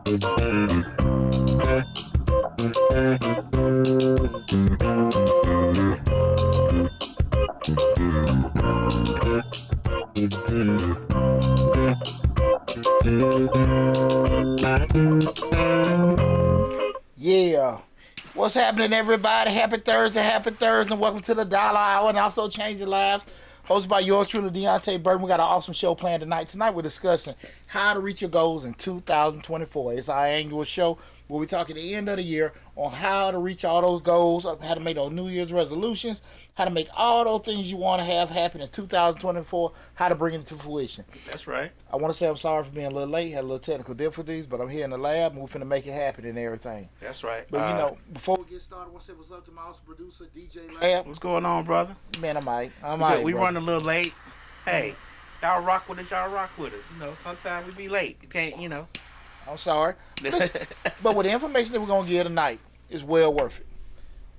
Yeah. What's happening, everybody? Happy Thursday, and welcome to the Dollar Hour and also Changing Lives. Hosted by yours truly, Deontay Burton. We got an awesome show planned tonight. Tonight we're discussing how to reach your goals in 2024. It's our annual show where we talk at the end of the year on how to reach all those goals, how to make those New Year's resolutions, how to make all those things you want to have happen in 2024, how to bring it to fruition. That's right. I want to say I'm sorry for being a little late, had a little technical difficulties, but I'm here in the lab and we're finna make it happen and everything. That's right. But before we get started, I want to say what's up to my awesome producer, DJ Lab. What's going on, brother? Man, I'm all right. We run a little late. Hey, y'all rock with us. Sometimes we be late. You can't, I'm sorry. But with the information that we're going to give tonight, it's well worth it.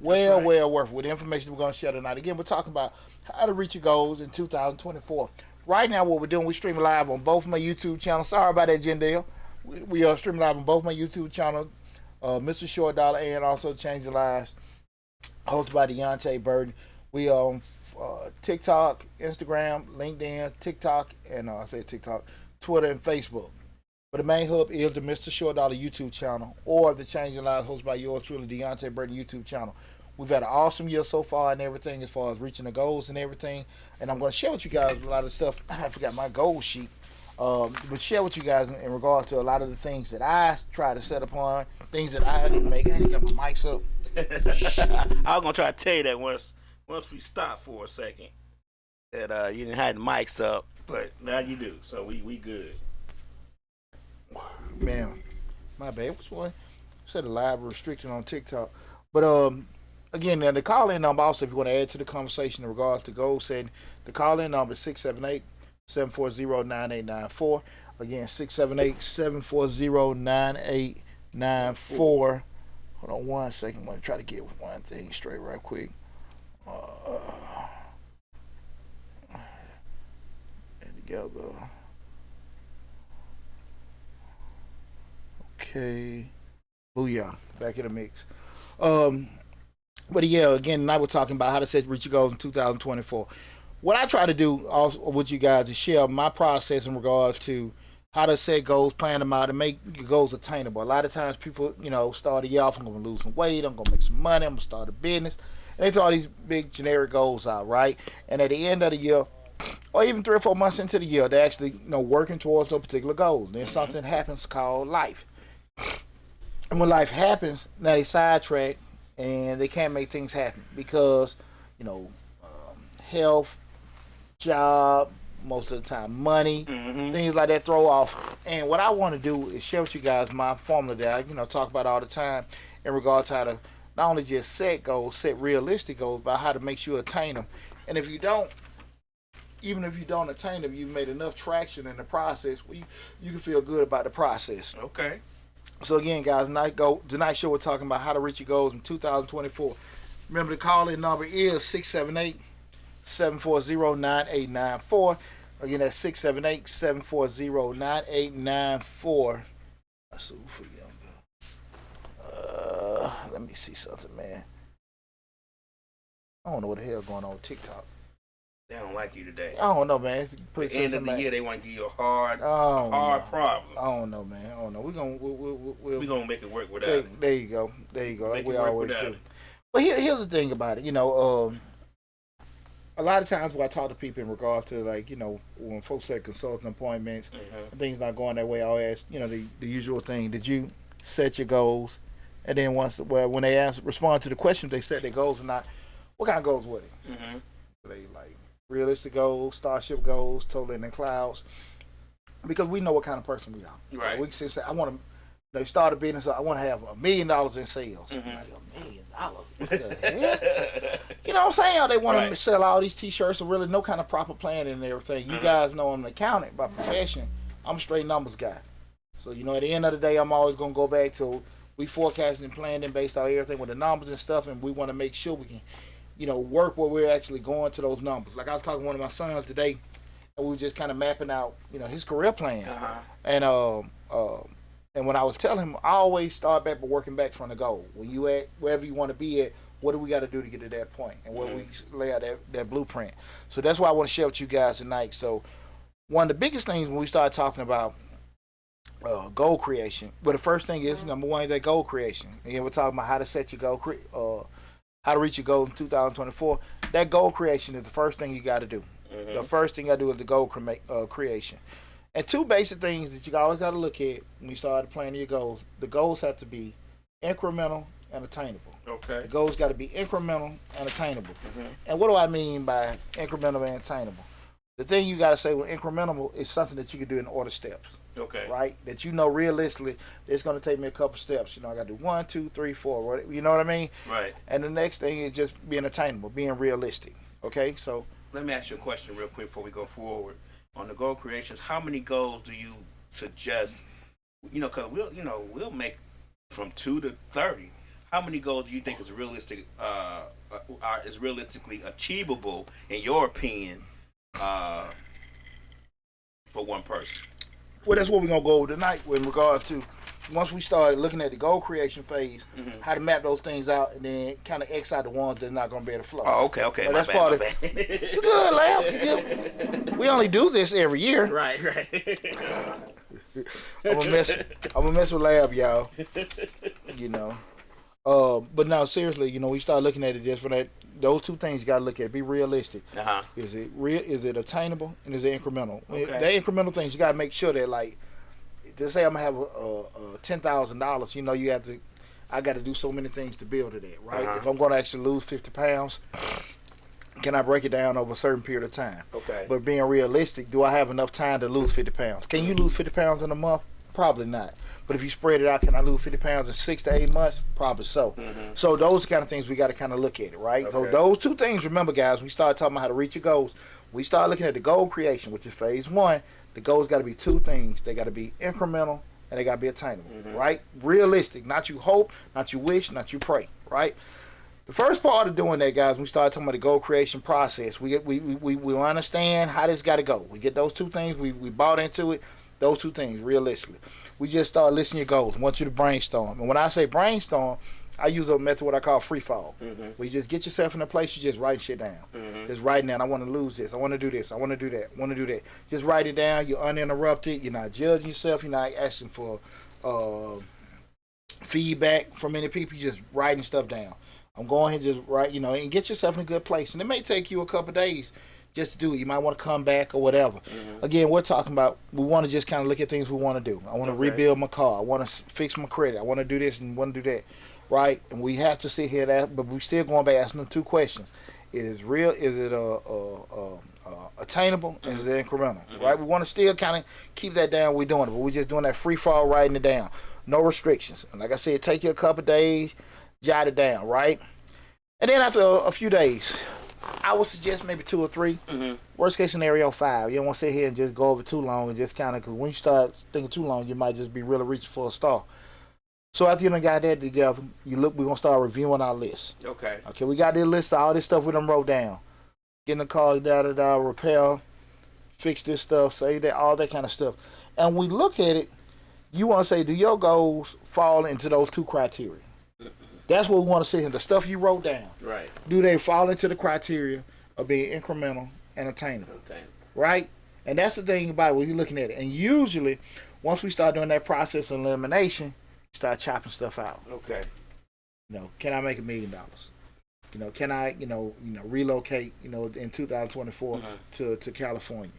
Well worth it. With the information we're going to share tonight. Again, we're talking about how to reach your goals in 2024. Right now, what we're doing, we're streaming live on both my YouTube channels. Sorry about that, Jendale. We are streaming live on both my YouTube channels, Mr. Short Dollar and also Changing Lives, hosted by Deontay Burton. We are on TikTok, Instagram, LinkedIn, TikTok, and Twitter and Facebook. But the main hub is the Mr. Short Dollar YouTube channel or the Changing Lives hosted by yours truly, Deontay Burton YouTube channel. We've had an awesome year so far and everything as far as reaching the goals and everything. And I'm going to share with you guys a lot of stuff. I forgot my goal sheet. But share with you guys in regards to a lot of the things that I try to set upon, things that I didn't make. I didn't get my mics up. I was going to try to tell you that once we stop for a second, that you didn't have the mics up, but now you do. So we good. Man, my bad. Which one? Said a live restriction on TikTok. But again, now the call-in number also, if you want to add to the conversation in regards to goal setting, the call-in number is 678-740-9894. Again, 678-740-9894. Hold on one second. I'm going to try to get one thing straight right quick. And together. Okay. Booyah. Back in the mix. But yeah, again, tonight we're talking about how to reach your goals in 2024. What I try to do also with you guys is share my process in regards to how to set goals, plan them out, and make your goals attainable. A lot of times people, start the year off, I'm going to lose some weight, I'm going to make some money, I'm going to start a business. And they throw all these big generic goals out, right? And at the end of the year, or even 3 or 4 months into the year, they're actually working towards those particular goals. Then something happens called life. And when life happens, now they sidetrack and they can't make things happen because, health, job, most of the time money, things like that throw off. And what I want to do is share with you guys my formula that I, talk about all the time in regards to how to not only just set goals, set realistic goals, but how to make sure you attain them. And if you don't, even if you don't attain them, you've made enough traction in the process where you can feel good about the process. Okay. So again, guys, tonight's show we're talking about how to reach your goals in 2024. Remember, the call-in number is 678-740-9894. Again, that's 678-740-9894. Let's see for you. Let me see something, man. I don't know what the hell going on with TikTok. They don't like you today. I don't know, man. At the end of the year, they want to give you a hard problem. I don't know, man. I don't know. We're gonna make it work without it. There you go. Like we always do. It. But here's the thing about it. A lot of times when I talk to people in regards to when folks set consulting appointments, and things not going that way, I'll ask the usual thing: did you set your goals? And then when they respond to the question, they set their goals or not. What kind of goals were they? They like realistic goals, starship goals, totally in the clouds. Because we know what kind of person we are. Right. We can say, I want to start a business. I want to have $1 million in sales. Like, $1 million? What the hell? You know what I'm saying? They want to sell all these T-shirts and really no kind of proper planning and everything. You guys know I'm an accountant by profession. I'm a straight numbers guy. So, at the end of the day, I'm always going to go back to we forecasting and planning based on everything with the numbers and stuff, and we want to make sure we can work where we're actually going to those numbers. Like I was talking to one of my sons today, and we were just kind of mapping out, his career plan. And And when I was telling him, I always start back by working back from the goal. When you at wherever you want to be at, what do we got to do to get to that point, and where we lay out that blueprint. So that's why I want to share with you guys tonight. So one of the biggest things when we start talking about goal creation, well, the first thing is number one, that goal creation. Again, we're talking about how to set your goal, how to reach your goal in 2024. That goal creation is the first thing you got to do. The first thing I do is the goal creation. And two basic things that you always got to look at when you start planning your goals. The goals have to be incremental and attainable. Okay. The goals got to be incremental and attainable. And what do I mean by incremental and attainable? The thing you got to say with incremental is something that you can do in order steps. Okay. Right? That you know realistically, it's going to take me a couple steps. You know, I got to do 1, 2, 3, 4. You know what I mean? Right. And the next thing is just being attainable, being realistic. Okay? So let me ask you a question real quick before we go forward. On the goal creations, how many goals do you suggest? You know, because we'll make from 2 to 30. How many goals do you think is realistic? Is realistically achievable in your opinion for one person? Well, that's what we're gonna go over tonight in regards to once we start looking at the goal creation phase, how to map those things out, and then kind of X out the ones that are not gonna be able to flow. Oh, okay. But that's part of it. You good, Lab? You good? We only do this every year. Right. I'm gonna mess with Lab, y'all. You know. But now seriously, you know, we start looking at it just for that. Those two things you gotta look at. Be realistic. Is it real? Is it attainable? And is it incremental? Okay. The incremental things you gotta make sure that, like, to say I'm gonna have a $10,000, you know, you have to. I got to do so many things to build to that, right? If I'm gonna actually lose 50 pounds, can I break it down over a certain period of time? Okay. But being realistic, do I have enough time to lose 50 pounds? Can you lose 50 pounds in a month? Probably not. But if you spread it out, can I lose 50 pounds in 6 to 8 months? Probably so. So those are the kind of things we got to kind of look at it, right? Okay. So those two things, remember, guys, we start talking about how to reach your goals. We start looking at the goal creation, which is phase one. The goals got to be two things. They got to be incremental and they got to be attainable, right? Realistic, not you hope, not you wish, not you pray, right? The first part of doing that, guys, when we start talking about the goal creation process, we understand how this got to go. We get those two things. We bought into it. Those two things, realistically. We just start listing your goals. I want you to brainstorm. And when I say brainstorm, I use a method what I call free fall. Where you just get yourself in a place, you just write shit down. Just writing down, I want to lose this. I want to do this. I want to do that. I want to do that. Just write it down. You're uninterrupted. You're not judging yourself. You're not asking for feedback from any people. You're just writing stuff down. I'm going ahead and just write, you know, and get yourself in a good place. And it may take you a couple of days just to do it. You might want to come back or whatever. Again, we're talking about, we want to just kind of look at things we want to do. I want to rebuild my car. I want to fix my credit. I want to do this and want to do that. Right? And we have to sit here, but we still going back asking them two questions. Is it real? Is it attainable? And is it incremental? Right? We want to still kind of keep that down. We're doing it, but we're just doing that free fall, writing it down. No restrictions. And like I said, take you a couple of days, jot it down, right? And then after a few days, I would suggest maybe 2 or 3. Worst case scenario, 5. You don't want to sit here and just go over too long and just kind of, because when you start thinking too long, you might just be really reaching for a star. So after you done got that together, we're going to start reviewing our list. Okay, we got this list of all this stuff we done wrote down. Get in the car, repair, fix this stuff, say that, all that kind of stuff. And we look at it, you want to say, do your goals fall into those 2 criteria? That's what we want to see here. The stuff you wrote down. Right. Do they fall into the criteria of being incremental and attainable? Right? And that's the thing about it when you're looking at it. And usually, once we start doing that process of elimination, we start chopping stuff out. Okay. You know, can I make $1 million? You know, can I, relocate, in 2024 to California?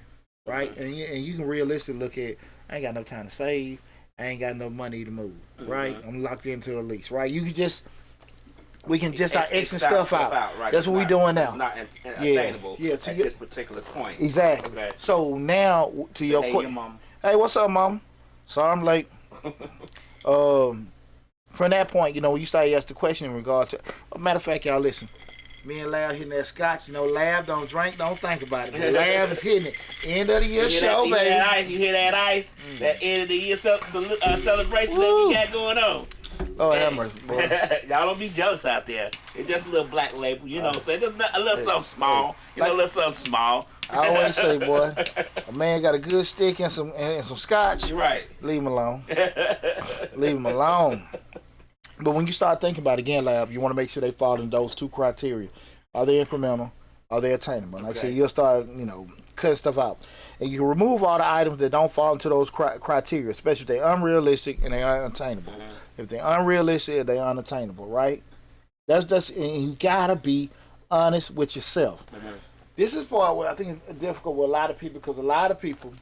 Right? And you can realistically look at, I ain't got no time to save. I ain't got enough money to move. Right? I'm locked into a lease. Right? We can just start Xing stuff out. Right. That's what we're doing now. It's not attainable at this particular point. Exactly. Okay. So now, to your question. Hey, what's up, Mom? Sorry I'm late. From that point, when you start asking the question in regards to... matter of fact, y'all listen. Me and Lab hitting that scotch. Lab don't drink, don't think about it. But Lab is hitting it. End of the year show, baby. You hear that ice? That end of the year celebration that we got going on. Oh, have mercy, boy. Y'all don't be jealous out there. It's just a little black label, you know what I'm saying? Just a little something small. You know, a little something small. I always say, boy, a man got a good stick and some scotch. You're right. Leave him alone. Leave him alone. But when you start thinking about it again, Lab, you want to make sure they fall in those two criteria. Are they incremental? Are they attainable? Like I said, you'll start, cutting stuff out. And you can remove all the items that don't fall into those criteria, especially if they're unrealistic and they are unattainable. If they're unrealistic, they're unattainable, right? And you gotta be honest with yourself. This is part where I think it's difficult with a lot of people, because a lot of people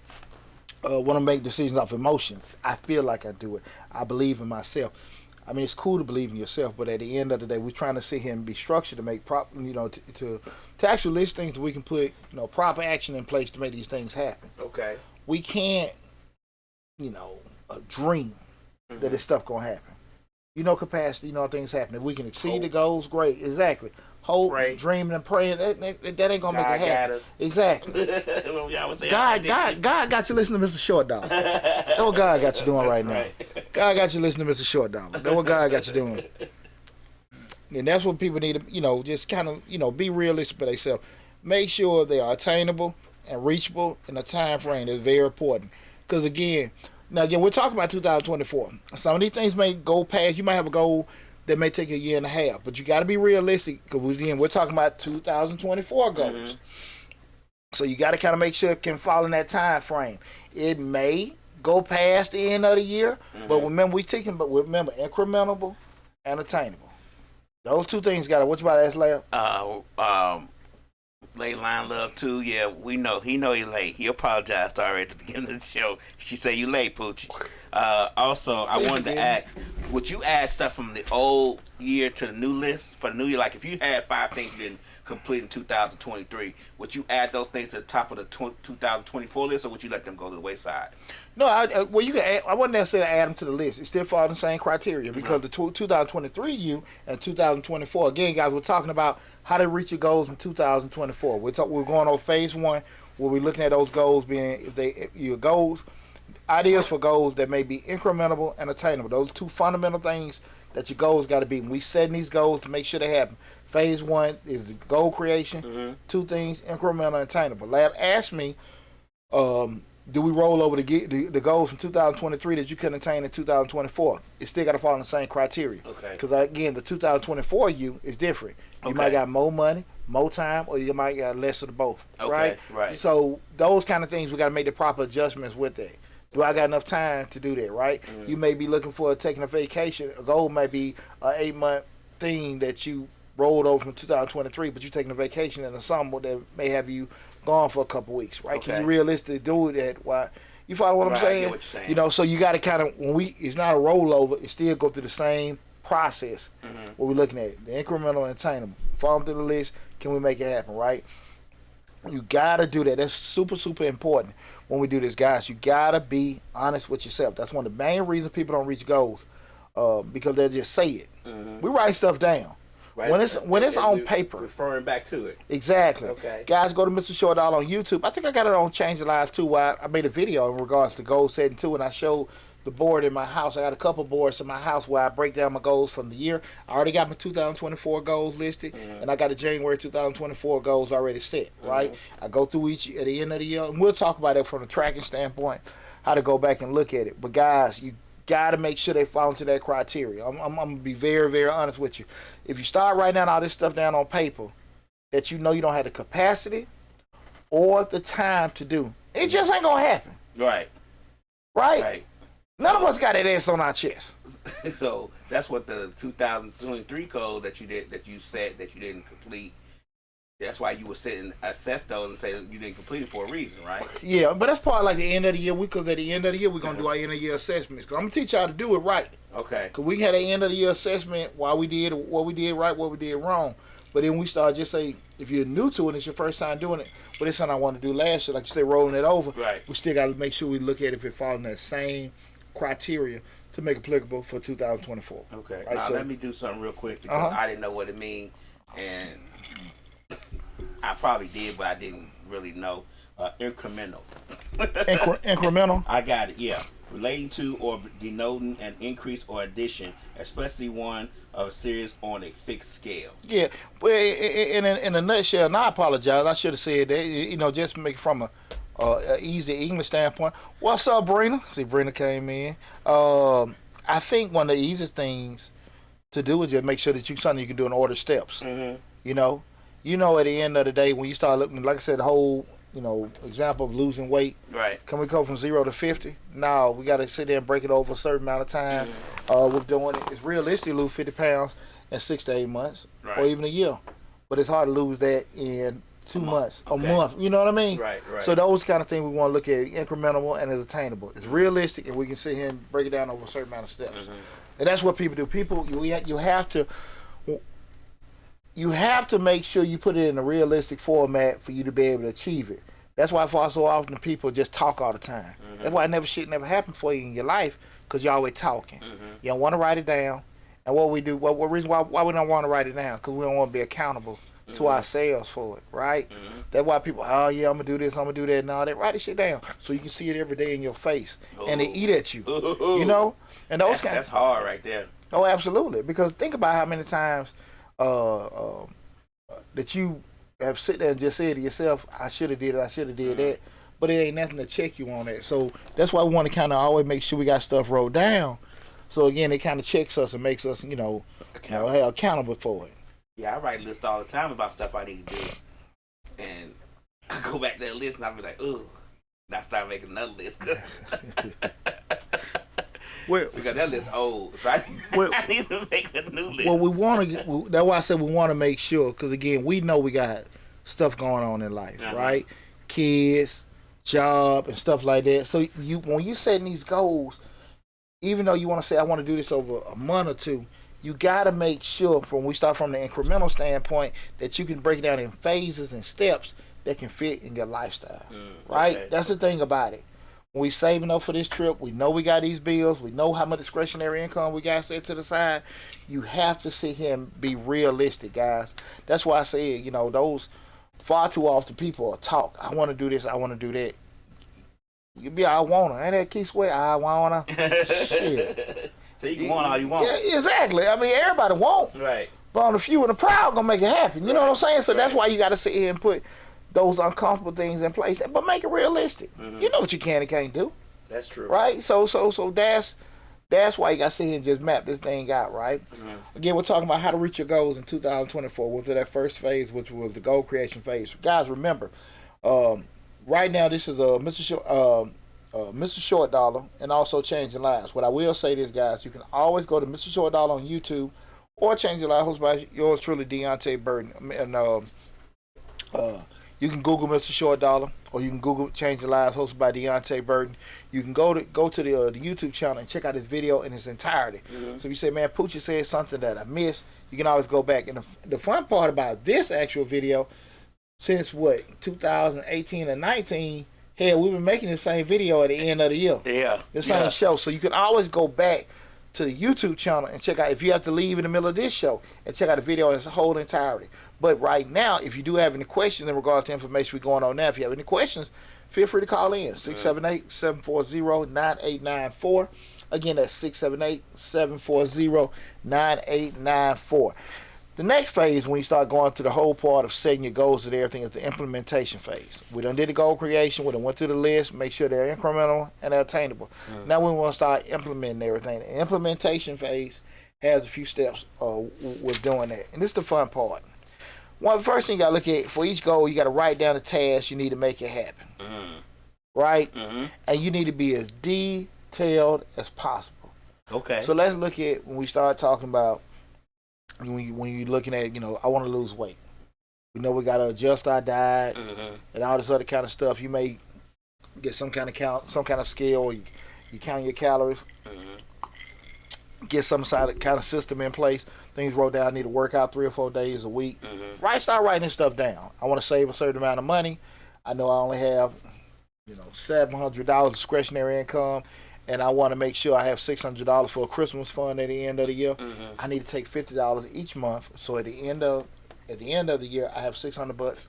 want to make decisions off emotion. I feel like I do it. I believe in myself. I mean, it's cool to believe in yourself, but at the end of the day, we're trying to sit here and be structured to make to actually list things that we can put proper action in place to make these things happen. Okay. We can't dream that this stuff gonna happen. Capacity, things happen. If we can exceed the goals, great. Exactly. Hope, dreaming, and praying, that ain't gonna make it happen. Exactly. God got you listening to Mr. Short Dollar. That's what God got you doing right now. God got you listening to Mr. Short Dollar. That's what God got you doing. And that's what people need to, just kind of, be realistic with themselves. Make sure they are attainable and reachable in a time frame that's very important. Because again, we're talking about 2024. Some of these things may go past. You might have a goal that may take a year and a half, but you got to be realistic, because again, we're talking about 2024 goals. So you got to kind of make sure it can fall in that time frame. It may go past the end of the year, but remember, incrementable and attainable. Those two things got to. What you about to ask, Lab? Late line love too. Yeah, we know. He late. He apologized already at the beginning of the show. She said you late, Poochie. Also, I wanted to ask, would you add stuff from the old year to the new list for the new year? Like if you had 5 things you didn't complete in 2023, would you add those things to the top of the 2024 list, or would you let them go to the wayside? No, you can add, I wouldn't necessarily add them to the list. It still falls in the same criteria, because the 2023 you and 2024. Again, guys, we're talking about how to reach your goals in 2024. We're going over phase 1, where we're looking at those goals being your goals, ideas for goals that may be incrementable and attainable. Those two fundamental things that your goals got to be. And we setting these goals to make sure they happen. Phase 1 is goal creation. 2 things, incremental and attainable. Lab asked me, do we roll over the goals from 2023 that you couldn't attain in 2024? It still got to fall in the same criteria. Okay. Because again, the 2024 you is different. You might got more money, more time, or you might got less of the both. Okay. Right. So those kind of things, we got to make the proper adjustments with that. Do I got enough time to do that? Right. You may be looking for taking a vacation. A goal might be an 8-month thing that you rolled over from 2023, but you're taking a vacation in the summer that may have you gone for a couple weeks, right? Okay. Can you realistically do that? Why? You follow what I'm saying? I get what you're saying. So you got to kind of, it's not a rollover, it still go through the same process. What we're looking at, the incremental and attainable. Fall through the list, can we make it happen, right? You got to do that. That's super, super important when we do this, guys. You got to be honest with yourself. That's one of the main reasons people don't reach goals, because they just say it. We write stuff down. Right. When it's on paper, referring back to it. Exactly. Okay. Guys, go to Mr. Short Dollar on YouTube. I think I got it on Change the Lives too. Where I made a video in regards to goal setting too, and I showed the board in my house. I got a couple boards in my house where I break down my goals from the year. I already got my 2024 goals listed, and I got the January 2024 goals already set. Right. I go through each at the end of the year, and we'll talk about it from a tracking standpoint, how to go back and look at it. But guys, you got to make sure they fall into that criteria. I'm going to be very, very honest with you. If you start writing down all this stuff down on paper that you don't have the capacity or the time to do, it just ain't going to happen. Right? None of us got that ass on our chest. So that's what the 2023 goals that you said that you didn't complete. That's why you would sit and assess those and say you didn't complete it for a reason, right? Yeah, but that's part of like the end of the year. Because at the end of the year, we're going to do our end of the year assessments. Because I'm going to teach y'all to do it right. Okay. Because we had an end of the year assessment why we did what we did right, what we did wrong. But then we start just say, if you're new to it, it's your first time doing it. But it's something I want to do last year. Like you say, rolling it over. Right. We still got to make sure we look at if it falls in that same criteria to make it applicable for 2024. Okay. Right, now so let me do something real quick because I didn't know what it mean, and I probably did, but I didn't really know. Incremental. Incremental? I got it, yeah. relating to or denoting an increase or addition, especially one of a series on a fixed scale. Yeah, well, in a nutshell, and I apologize. I should have said that. Just make it from a easy English standpoint. What's up, Brina? See, Brina came in. I think one of the easiest things to do is just make sure that something you can do in order steps. Mm-hmm. At the end of the day, when you start looking, like I said, the whole example of losing weight. Right. Can we go from 0 to 50? No, we got to sit there and break it over a certain amount of time. With doing it, it's realistic to lose 50 pounds in 6 to 8 months, Right. or even a year. But it's hard to lose that in 2 months, a Okay. month. You know what I mean? Right. So those kind of things we want to look at incremental and as attainable. It's realistic, and we can sit here and break it down over a certain amount of steps. And that's what people do. People, you have to make sure you put it in a realistic format for you to be able to achieve it. That's why for so often people just talk all the time. That's why shit never happened for you in your life, because you're always talking. You don't want to write it down. And what we do, what reason why we don't want to write it down? Because we don't want to be accountable to ourselves for it, right? That's why people, oh yeah, I'm gonna do this, I'm gonna do that, and all that. Write this shit down so you can see it every day in your face, and they eat at you. And those kind. That's hard right there. Oh, absolutely. Because think about how many times that you have sit there and just said to yourself, I should have did it, I should have did that, but it ain't nothing to check you on that. So that's why we want to kind of always make sure we got stuff wrote down. So again, it kind of checks us and makes us, accountable for it. Yeah, I write a list all the time about stuff I need to do, and I go back to that list and I be like, ooh, and I start making another list because that list old, so I need to make a new list. Well, we want to. That's why I said we want to make sure, because again, we know we got stuff going on in life, right? Kids, job, and stuff like that. So when you setting these goals, even though you want to say I want to do this over a month or two, you got to make sure, from we start from the incremental standpoint, that you can break it down in phases and steps that can fit in your lifestyle, right? Okay. That's the thing about it. When we saving up for this trip, we know we got these bills, we know how much discretionary income we got set to the side. You have to sit here and be realistic, guys. That's why I say, those far too often people will talk. I want to do this, I want to do that. You be, I wanna. Ain't that Keith Sweat? I wanna. Shit. So you can want all you want. Yeah, exactly. I mean, everybody want. Right. But on the few and the proud, gonna make it happen. You know what I'm saying? So that's why you got to sit here and put those uncomfortable things in place, but make it realistic. You know what you can and can't do. That's true. Right? So that's why you got to sit here and just map this thing out, right? Again, we're talking about how to reach your goals in 2024. We're through that first phase, which was the goal creation phase. Guys, remember, right now this is Mr. Short Dollar, and also Changing Lives. What I will say this, guys, you can always go to Mr. Short Dollar on YouTube or Changing Lives, hosted by yours truly, Deontay Burton. And you can Google Mr. Short Dollar, or you can Google Changing Lives, hosted by Deontay Burton. You can go to the YouTube channel and check out this video in its entirety. So if you say, man, Poochie said something that I missed, you can always go back. And the fun part about this actual video, since 2018 and 19, hell, we've been making the same video at the end of the year. Yeah. The same show. So you can always go back to the YouTube channel and check out, if you have to leave in the middle of this show, and check out the video in its whole entirety. But right now, if you do have any questions in regards to information we're going on now, if you have any questions, feel free to call in, 678-740-9894. Again, that's 678-740-9894. The next phase, when you start going through the whole part of setting your goals and everything, is the implementation phase. We done did the goal creation. We done went through the list, make sure they're incremental and they're attainable. Now we want to start implementing everything. The implementation phase has a few steps with doing that. And this is the fun part. First thing you got to look at, for each goal, you got to write down the tasks you need to make it happen. Right? And you need to be as detailed as possible. Okay. So let's look at, when we start talking about, when you're looking at, I want to lose weight. We know we got to adjust our diet and all this other kind of stuff. You may get some kind of scale, or you count your calories. Get some kind of system in place. Things wrote down. I need to work out 3 or 4 days a week. Start writing this stuff down. I want to save a certain amount of money. I know I only have, $700 discretionary income, and I want to make sure I have $600 for a Christmas fund at the end of the year. I need to take $50 each month. So at the end of the year, I have $600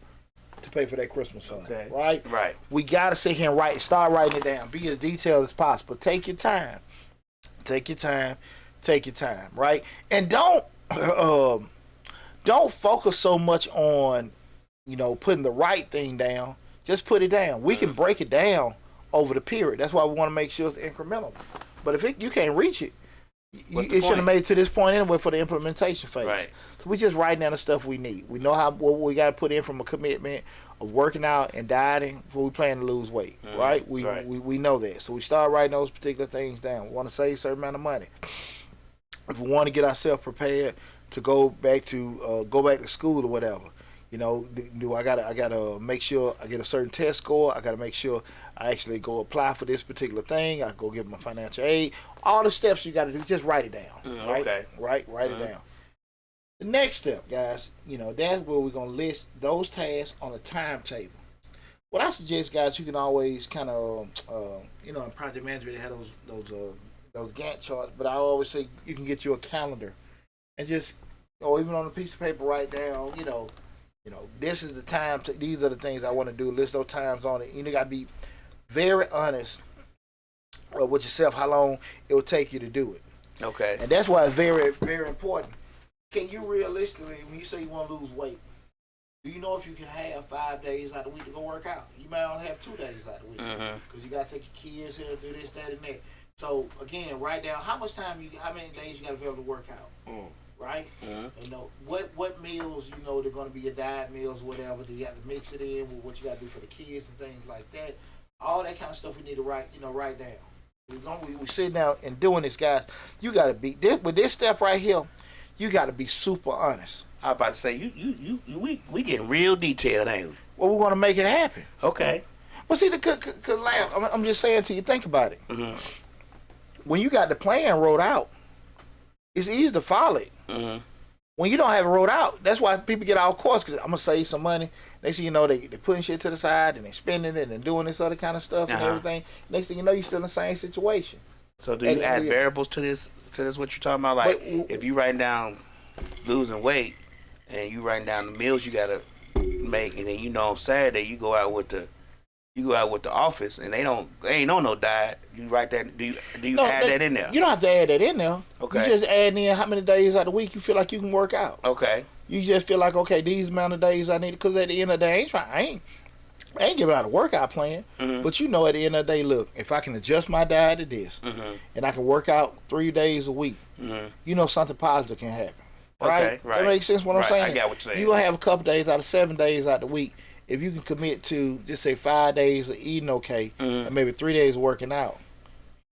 to pay for that Christmas fund. Okay. Right? Right. We got to sit here and start writing it down. Be as detailed as possible. Take your time. Take your time. Take your time. Right? And don't focus so much on, putting the right thing down. Just put it down. We can break it down over the period. That's why we want to make sure it's incremental. But if you can't reach it, it should have made it to this point anyway for the implementation phase. Right. So we just writing down the stuff we need. We know what we got to put in from a commitment of working out and dieting before we plan to lose weight. Right? We know that. So we start writing those particular things down. We want to save a certain amount of money. If we want to get ourselves prepared to go back to school or whatever, I gotta make sure I get a certain test score. I gotta make sure I actually go apply for this particular thing. I go give my financial aid. All the steps you gotta do, just write it down. Right? Okay. Write it down. The next step, guys, that's where we're gonna list those tasks on a timetable. What I suggest, guys, you can always kind of, in project management they have those Gantt charts, but I always say you can get you a calendar and just, or even on a piece of paper, write down, this is the time. These are the things I want to do. List those times on it. You got to be very honest with yourself. How long it will take you to do it. Okay. And that's why it's very, very important. Can you realistically, when you say you want to lose weight, do you know if you can have 5 days out of the week to go work out? You might only have 2 days out of the week because you got to take your kids here, do this, that, and that. So again, write down how many days you got to be able to work out. Right? What meals, they're going to be your diet meals, whatever. Do you have to mix it in with what you got to do for the kids and things like that? All that kind of stuff we need to write down. We sitting down and doing this, guys. You got to be, with this step right here, you got to be super honest. I was about to say, we getting real detailed, ain't we? Well, we're going to make it happen. Okay. Well, see, because I'm just saying to you, think about it. When you got the plan wrote out, it's easy to follow it. When you don't have it wrote out, that's why people get out of course, because I'm going to save some money. Next thing you know, they putting shit to the side and they spending it and doing this other kind of stuff and everything. Next thing you know, you're still in the same situation. So do you add variables to this what you're talking about? Like, if you writing down losing weight and you writing down the meals you got to make, and then on Saturday you go out with the office and they ain't on no diet. You write that. Do you add that in there? You don't have to add that in there. Okay. You just add in how many days out of the week you feel like you can work out. Okay. You just feel like, okay, these amount of days I need, because at the end of the day, I ain't giving out a workout plan. But at the end of the day, look, if I can adjust my diet to this and I can work out 3 days a week, something positive can happen. Right? Okay, right. That makes sense what I'm saying? I got what you're saying. You'll have a couple days out of 7 days out the week. If you can commit to, just say 5 days of eating okay, and maybe 3 days of working out.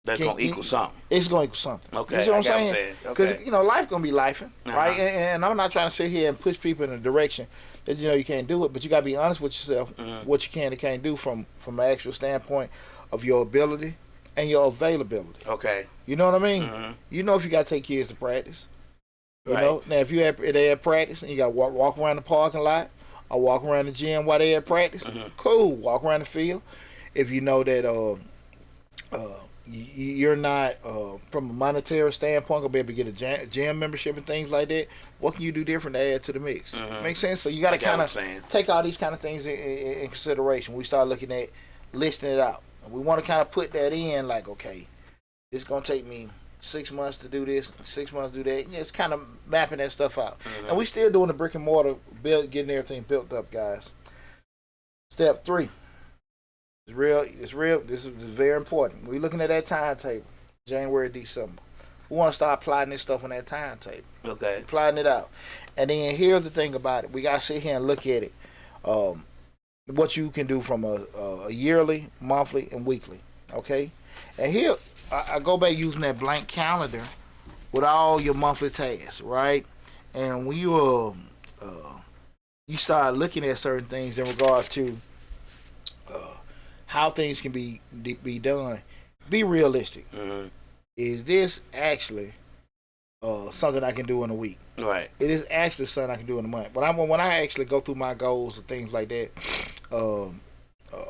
That's going to equal something. It's going to equal something. Okay. You see what I'm saying? Because, life going to be lifing, right? And I'm not trying to sit here and push people in a direction that, you can't do it, but you got to be honest with yourself, what you can and can't do from an actual standpoint of your ability and your availability. Okay. You know what I mean? If you got to take kids to practice. Now, if they at practice and you got to walk around the parking lot, or walk around the gym while they at practice. Cool. Walk around the field. If you know that you're not, from a monetary standpoint, going to be able to get a gym membership and things like that, what can you do different to add to the mix? Makes sense? So you got to kind of take all these kind of things in consideration. We start looking at listing it out. And we want to kind of put that in like, okay, it's going to take me 6 months to do this, 6 months to do that. It's kind of mapping that stuff out. And we still doing the brick and mortar getting everything built up, guys. Step 3. It's real. This is very important. We're looking at that timetable, January, December. We want to start applying this stuff on that timetable. Okay. Applying it out. And then here's the thing about it. We got to sit here and look at it. What you can do from a yearly, monthly, and weekly. Okay? And here, I go back using that blank calendar with all your monthly tasks, right? And when you start looking at certain things in regards to how things can be done, be realistic. Is this actually something I can do in a week? Right. It is actually something I can do in a month. But when I actually go through my goals and things like that,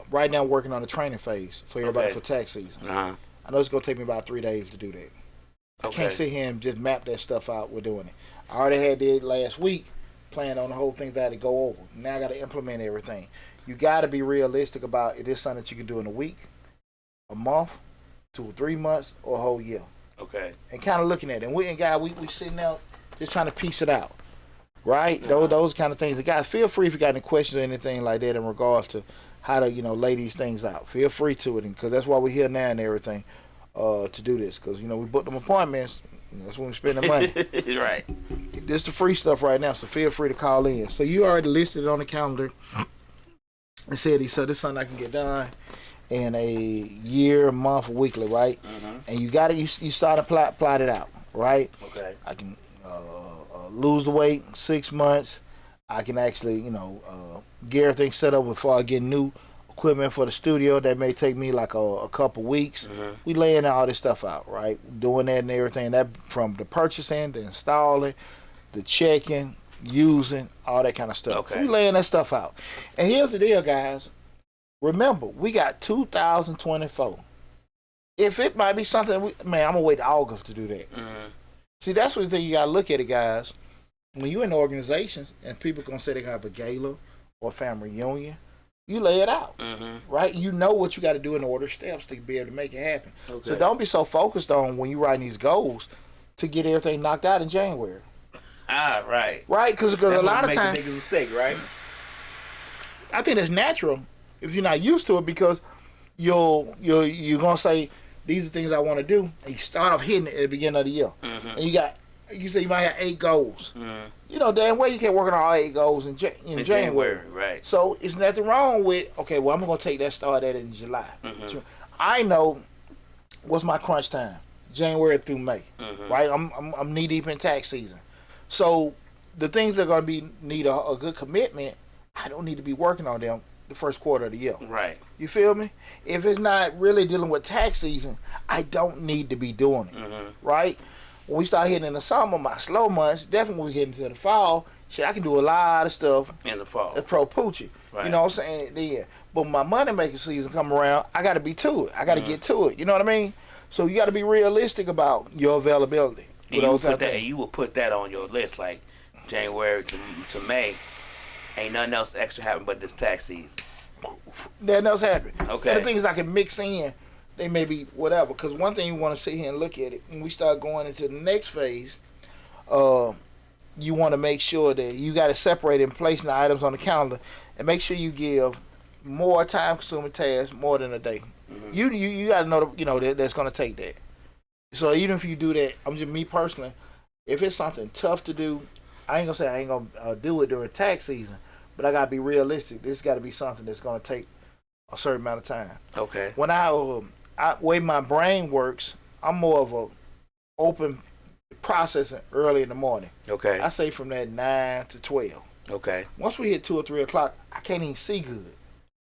right now I'm working on the training phase for everybody for tax season. I know it's going to take me about 3 days to do that. I can't sit here and just map that stuff out. We're doing it. I already had it last week, plan on the whole things I had to go over. Now I got to implement everything. You got to be realistic about it is something that you can do in a week, a month, 2 or 3 months, or a whole year. Okay. And kind of looking at it. And we sitting out just trying to piece it out. Right? Those kind of things. And guys, feel free if you got any questions or anything like that in regards to how to, lay these things out. Feel free to it, because that's why we're here now and everything to do this. Because, we booked them appointments. That's when we spend the money. Right. This the free stuff right now, so feel free to call in. So you already listed it on the calendar and said, this is something I can get done in a year, month, weekly, right? Mm-hmm. And you got it. You start to plot it out, right? Okay. I can lose the weight in 6 months. I can actually, get everything set up before I get new equipment for the studio. That may take me like a couple weeks. Mm-hmm. We laying all this stuff out, right? Doing that and everything. That from the purchasing, the installing, the checking, using, all that kind of stuff. Okay. So we laying that stuff out. And here's the deal, guys. Remember, we got 2024. If it might be something, I'm going to wait to August to do that. Mm-hmm. See, that's what the thing you got to look at it, guys. When you're in organizations and people going to say they have a gala or a family reunion, you lay it out, Mm-hmm. right? You know what you got to do in order steps to be able to make it happen. Okay. So don't be so focused on when you're writing these goals to get everything knocked out in January. Right. Right? Because a lot of times, the biggest mistake, right? I think it's natural if you're not used to it, because you're going to say, these are things I want to do, and you start off hitting it at the beginning of the year. Mm-hmm. And you say you might have 8 goals. Mm-hmm. Damn well you can't work on all 8 goals in January. Right. So it's nothing wrong with, okay, well, I'm going to take that start at in July. Mm-hmm. I know what's my crunch time, January through May, Mm-hmm. right? I'm knee deep in tax season. So the things that are going to need a good commitment, I don't need to be working on them the first quarter of the year. Right. You feel me? If it's not really dealing with tax season, I don't need to be doing it, Mm-hmm. right? When we start hitting in the summer, my slow months, definitely when we get into the fall, shit, I can do a lot of stuff In the fall. that's pro poochie. Right. You know what I'm saying? Yeah. But when my money making season come around, I got to be to it. I got to get to it. You know what I mean? So you got to be realistic about your availability. And you will put that on your list, like January to May. Ain't nothing else extra happen but this tax season. Nothing else happen. Okay. And the thing is, I can mix in. They may be whatever. Because one thing you want to sit here and look at it, when we start going into the next phase, you want to make sure that you got to separate and placing the items on the calendar, and make sure you give more time-consuming tasks more than a day. Mm-hmm. You got to know that's going to take that. So even if you do that, I'm just me personally. If it's something tough to do, I ain't gonna say I ain't gonna do it during tax season, but I gotta be realistic. This got to be something that's gonna take a certain amount of time. Okay. When I way my brain works, I'm more of a open processing early in the morning. Okay. I say from that 9 to 12. Okay. Once we hit 2 or 3 o'clock, I can't even see good.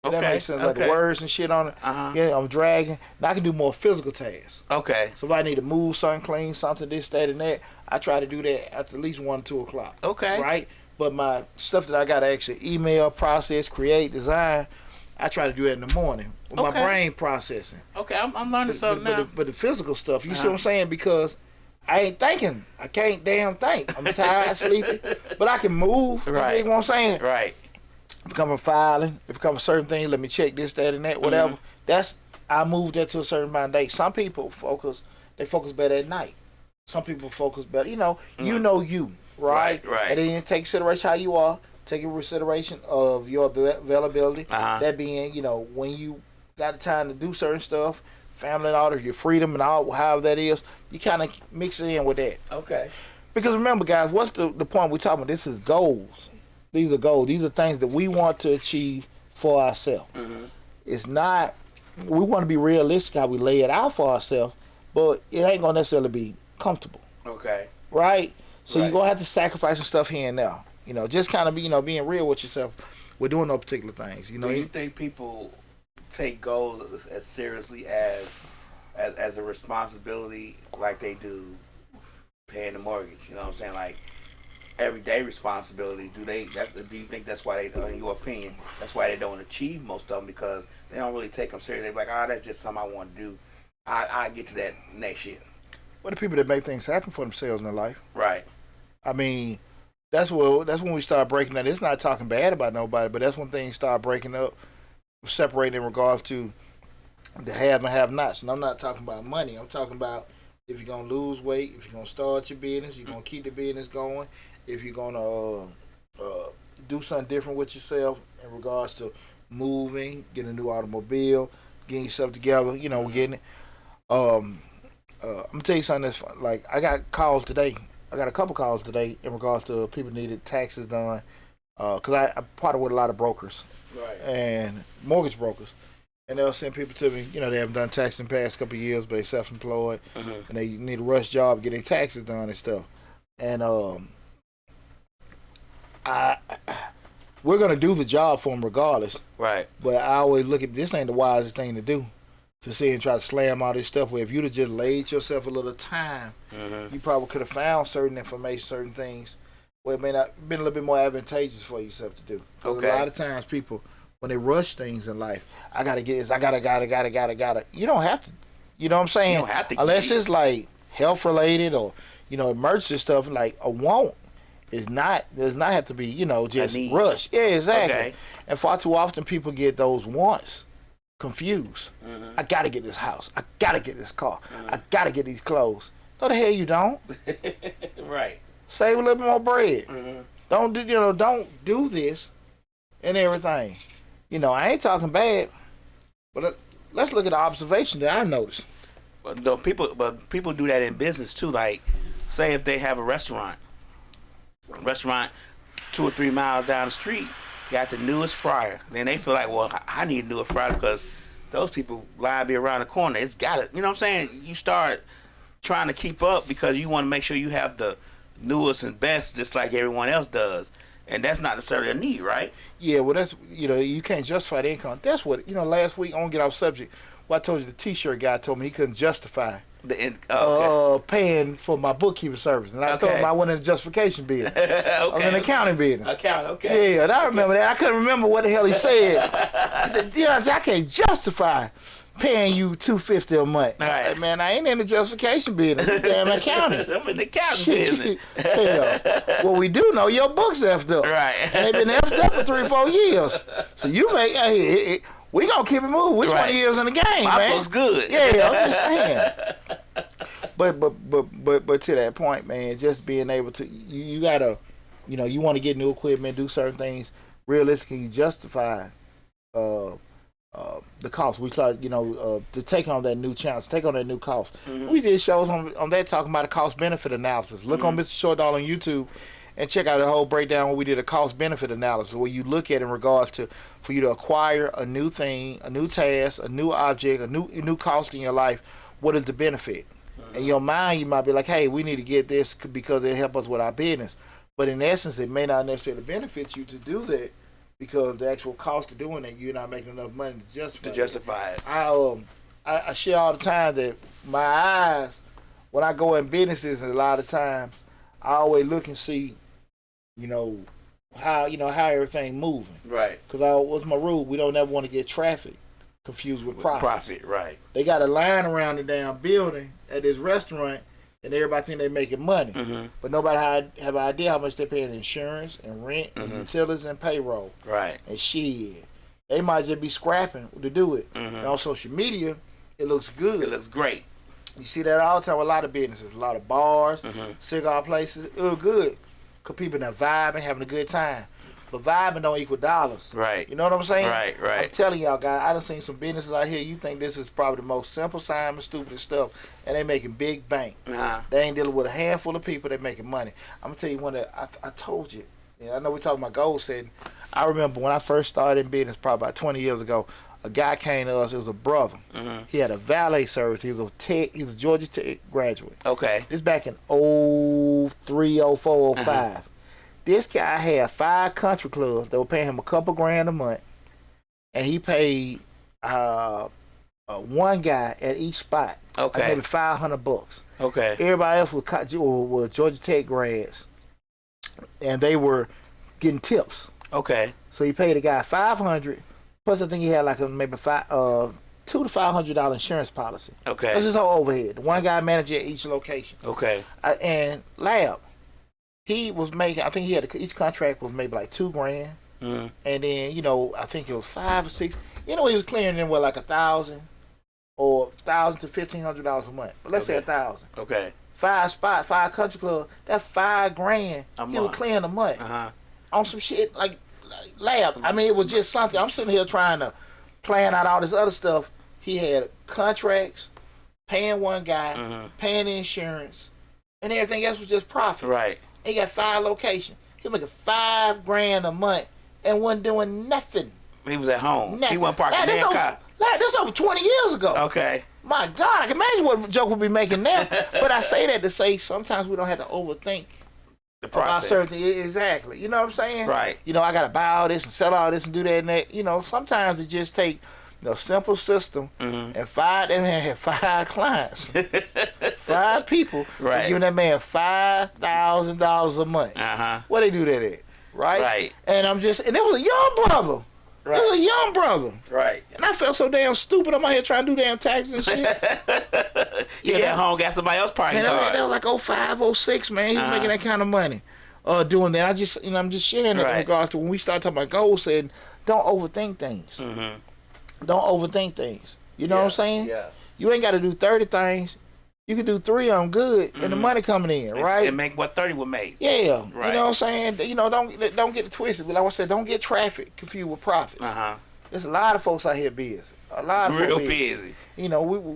Okay. That makes sense. Like the Okay. words and shit on it. Uh-huh. Yeah, I'm dragging. Now I can do more physical tasks. Okay. So if I need to move something, clean something, this, that, and that, I try to do that at least 1 or 2 o'clock. Okay. Right? But my stuff that I got to actually email, process, create, design, I try to do that in the morning with my Okay. brain processing. Okay. I'm learning something now. But the physical stuff, you see what I'm saying? Because I ain't thinking. I can't damn think. I'm tired, sleepy. But I can move. Right. You know what I'm saying? Right. If it comes from filing, if it comes from certain things, let me check this, that, and that, whatever. I move that to a certain amount of days. Some people focus better at night. Some people focus better. You know you, right? Right. And then take consideration how you are. Take in consideration of your availability. Uh-huh. That being, when you got the time to do certain stuff, family and all of your freedom and all, however that is, you kind of mix it in with that. Okay. Because remember, guys, what's the point we're talking about? This is goals. These are goals. These are things that we want to achieve for ourselves. Mm-hmm. It's not, we want to be realistic how we lay it out for ourselves, but it ain't going to necessarily be comfortable. Okay. Right? So Right. you're going to have to sacrifice some stuff here and there. Just kind of be, being real with yourself. We're doing no particular things. Do you think people take goals as seriously as a responsibility like they do paying the mortgage? You know what I'm saying? Like everyday responsibility. Do you think that's why they, in your opinion, that's why they don't achieve most of them, because they don't really take them seriously? They're like, that's just something I want to do. I get to that next year. What are people that make things happen for themselves in their life? Right. I mean, that's when we start breaking up. It's not talking bad about nobody, but that's when things start breaking up, separating in regards to the have and have nots. And I'm not talking about money. I'm talking about if you're gonna lose weight, if you're gonna start your business, you're gonna keep the business going, if you're gonna do something different with yourself in regards to moving, getting a new automobile, getting yourself together, getting it. I'm gonna tell you something that's fun. Like I got calls today. I got a couple calls today in regards to people needed taxes done. Cause I partner with a lot of brokers, Right. and mortgage brokers, and they'll send people to me. They haven't done taxes in the past couple of years, but they're self-employed, and they need a rush job, get their taxes done and stuff. And we're gonna do the job for them regardless. Right. But I always look at this ain't the wisest thing to do, to sit and try to slam all this stuff. Where if you'd have just laid yourself a little time, you probably could have found certain information, certain things where it may not been a little bit more advantageous for yourself to do. Because a lot of times people, when they rush things in life, I gotta get this, I gotta. You don't have to. You know what I'm saying? You don't have to unless it's like health related or emergency stuff, like a want. Does not have to be, just rush. Yeah, exactly. Okay. And far too often people get those wants confused. I gotta get this house. I gotta get this car. I gotta get these clothes. No, the hell you don't. Right. Save a little bit more bread. Don't do this and everything. I ain't talking bad, but let's look at the observation that I noticed. But people do that in business too. Like, say if they have a restaurant 2 or 3 miles down the street got the newest fryer. Then they feel like, well, I need a newer fryer because those people line be around the corner. It's got it. You know what I'm saying? You start trying to keep up because you want to make sure you have the newest and best, just like everyone else does. And that's not necessarily a need, right? Yeah, well, that's you can't justify the income. That's what last week, I won't get off subject. Well, I told you the T-shirt guy told me he couldn't justify paying for my bookkeeping service, and I told him I went in the justification business. I was in the accounting business. Yeah, and I remember that. I couldn't remember what the hell he said. He said, "DeAndre, I can't justify paying you $250 a month." Right. Like, man, I ain't in the justification business. I'm damn accounting. I'm in the accounting business. Hell, well, we do know your books effed up. Right. And they've been effed up for 3 or 4 years. So you make we gonna keep it moving. We're 20 years in the game, my man. book's good. Yeah, I'm just saying. But to that point, man, just being able to you gotta, you want to get new equipment, do certain things, realistically justify the cost. We start, to take on that new challenge, take on that new cost. We did shows on that talking about a cost benefit analysis. Look on Mr. Shortdahl on YouTube and check out the whole breakdown where we did a cost benefit analysis where you look at in regards to for you to acquire a new thing, a new task, a new object, a new cost in your life. What is the benefit? In your mind, you might be like, hey, we need to get this because it'll help us with our business. But in essence, it may not necessarily benefit you to do that because the actual cost of doing it, you're not making enough money to justify it. I share all the time that my eyes, when I go in businesses, and a lot of times, I always look and see, how everything moving. Right. Because what's my rule? We don't ever want to get traffic confused with profit. Profit, right. They got a line around the damn building at this restaurant, and everybody think they making money. But nobody have an idea how much they pay in insurance and rent and utilities and payroll. Right. And shit. They might just be scrapping to do it. And on social media, it looks good. It looks great. You see that all the time with a lot of businesses, a lot of bars, cigar places. It look good. Because people are vibing, having a good time. But vibing don't equal dollars. Right. You know what I'm saying? Right. I'm telling y'all, guys, I done seen some businesses out here. You think this is probably the most simple, Simon, stupid stuff, and they making big bank. They ain't dealing with a handful of people. They making money. I'm gonna tell you one that I told you. I know we're talking about goal setting. I remember when I first started in business, probably about 20 years ago. A guy came to us. It was a brother. He had a valet service. He was a Georgia Tech graduate. Okay. This back in 03, 04, 05. This guy had 5 country clubs that were paying him a couple grand a month, and he paid one guy at each spot. Okay. Like maybe $500. Okay. Everybody else was Georgia Tech grads, and they were getting tips. Okay. So he paid a guy $500. Plus, I think he had like maybe $200 to $500 insurance policy. Okay. That's his whole overhead. The one guy manager at each location. Okay. And lab. he was making. I think he had each contract was maybe like $2,000, and then I think it was 5 or 6. He was clearing in like $1,000 or $1,000 to $1,500 a month. But let's say $1,000. Okay. 5 spots, 5 country clubs. That's $5,000. He was clearing a month on some shit like lab. I mean, it was just something. I'm sitting here trying to plan out all this other stuff. He had contracts, paying one guy, paying the insurance, and everything else was just profit. Right. He got 5 locations. He was making $5,000 a month and wasn't doing nothing. He was at home. Nothing. He wasn't parking in the car. That's over 20 years ago. Okay. My God, I can imagine what Joe would be making now. But I say that to say sometimes we don't have to overthink the process. About certain, exactly. You know what I'm saying? Right. I got to buy all this and sell all this and do that and that. Sometimes it just take a simple system and had 5 clients, 5 people, right, giving that man $5,000 a month. What they do that at? Right. And and it was a young brother. Right. It was a young brother. Right. And I felt so damn stupid. I'm out here trying to do damn taxes and shit. He got home, got somebody else parking cars. That was like 05, 06, man. He was making that kind of money. Doing that. I'm just sharing that in regards to when we start talking about goals, saying don't overthink things. Don't overthink things. You know what I'm saying? Yeah. You ain't got to do 30 things. You can do 3 of them good, and the money coming in, right? And make what 30 would make. Yeah. Right. You know what I'm saying? Don't get it twisted. Like I said, don't get traffic confused with profits. There's a lot of folks out here busy. A lot of real folks busy. We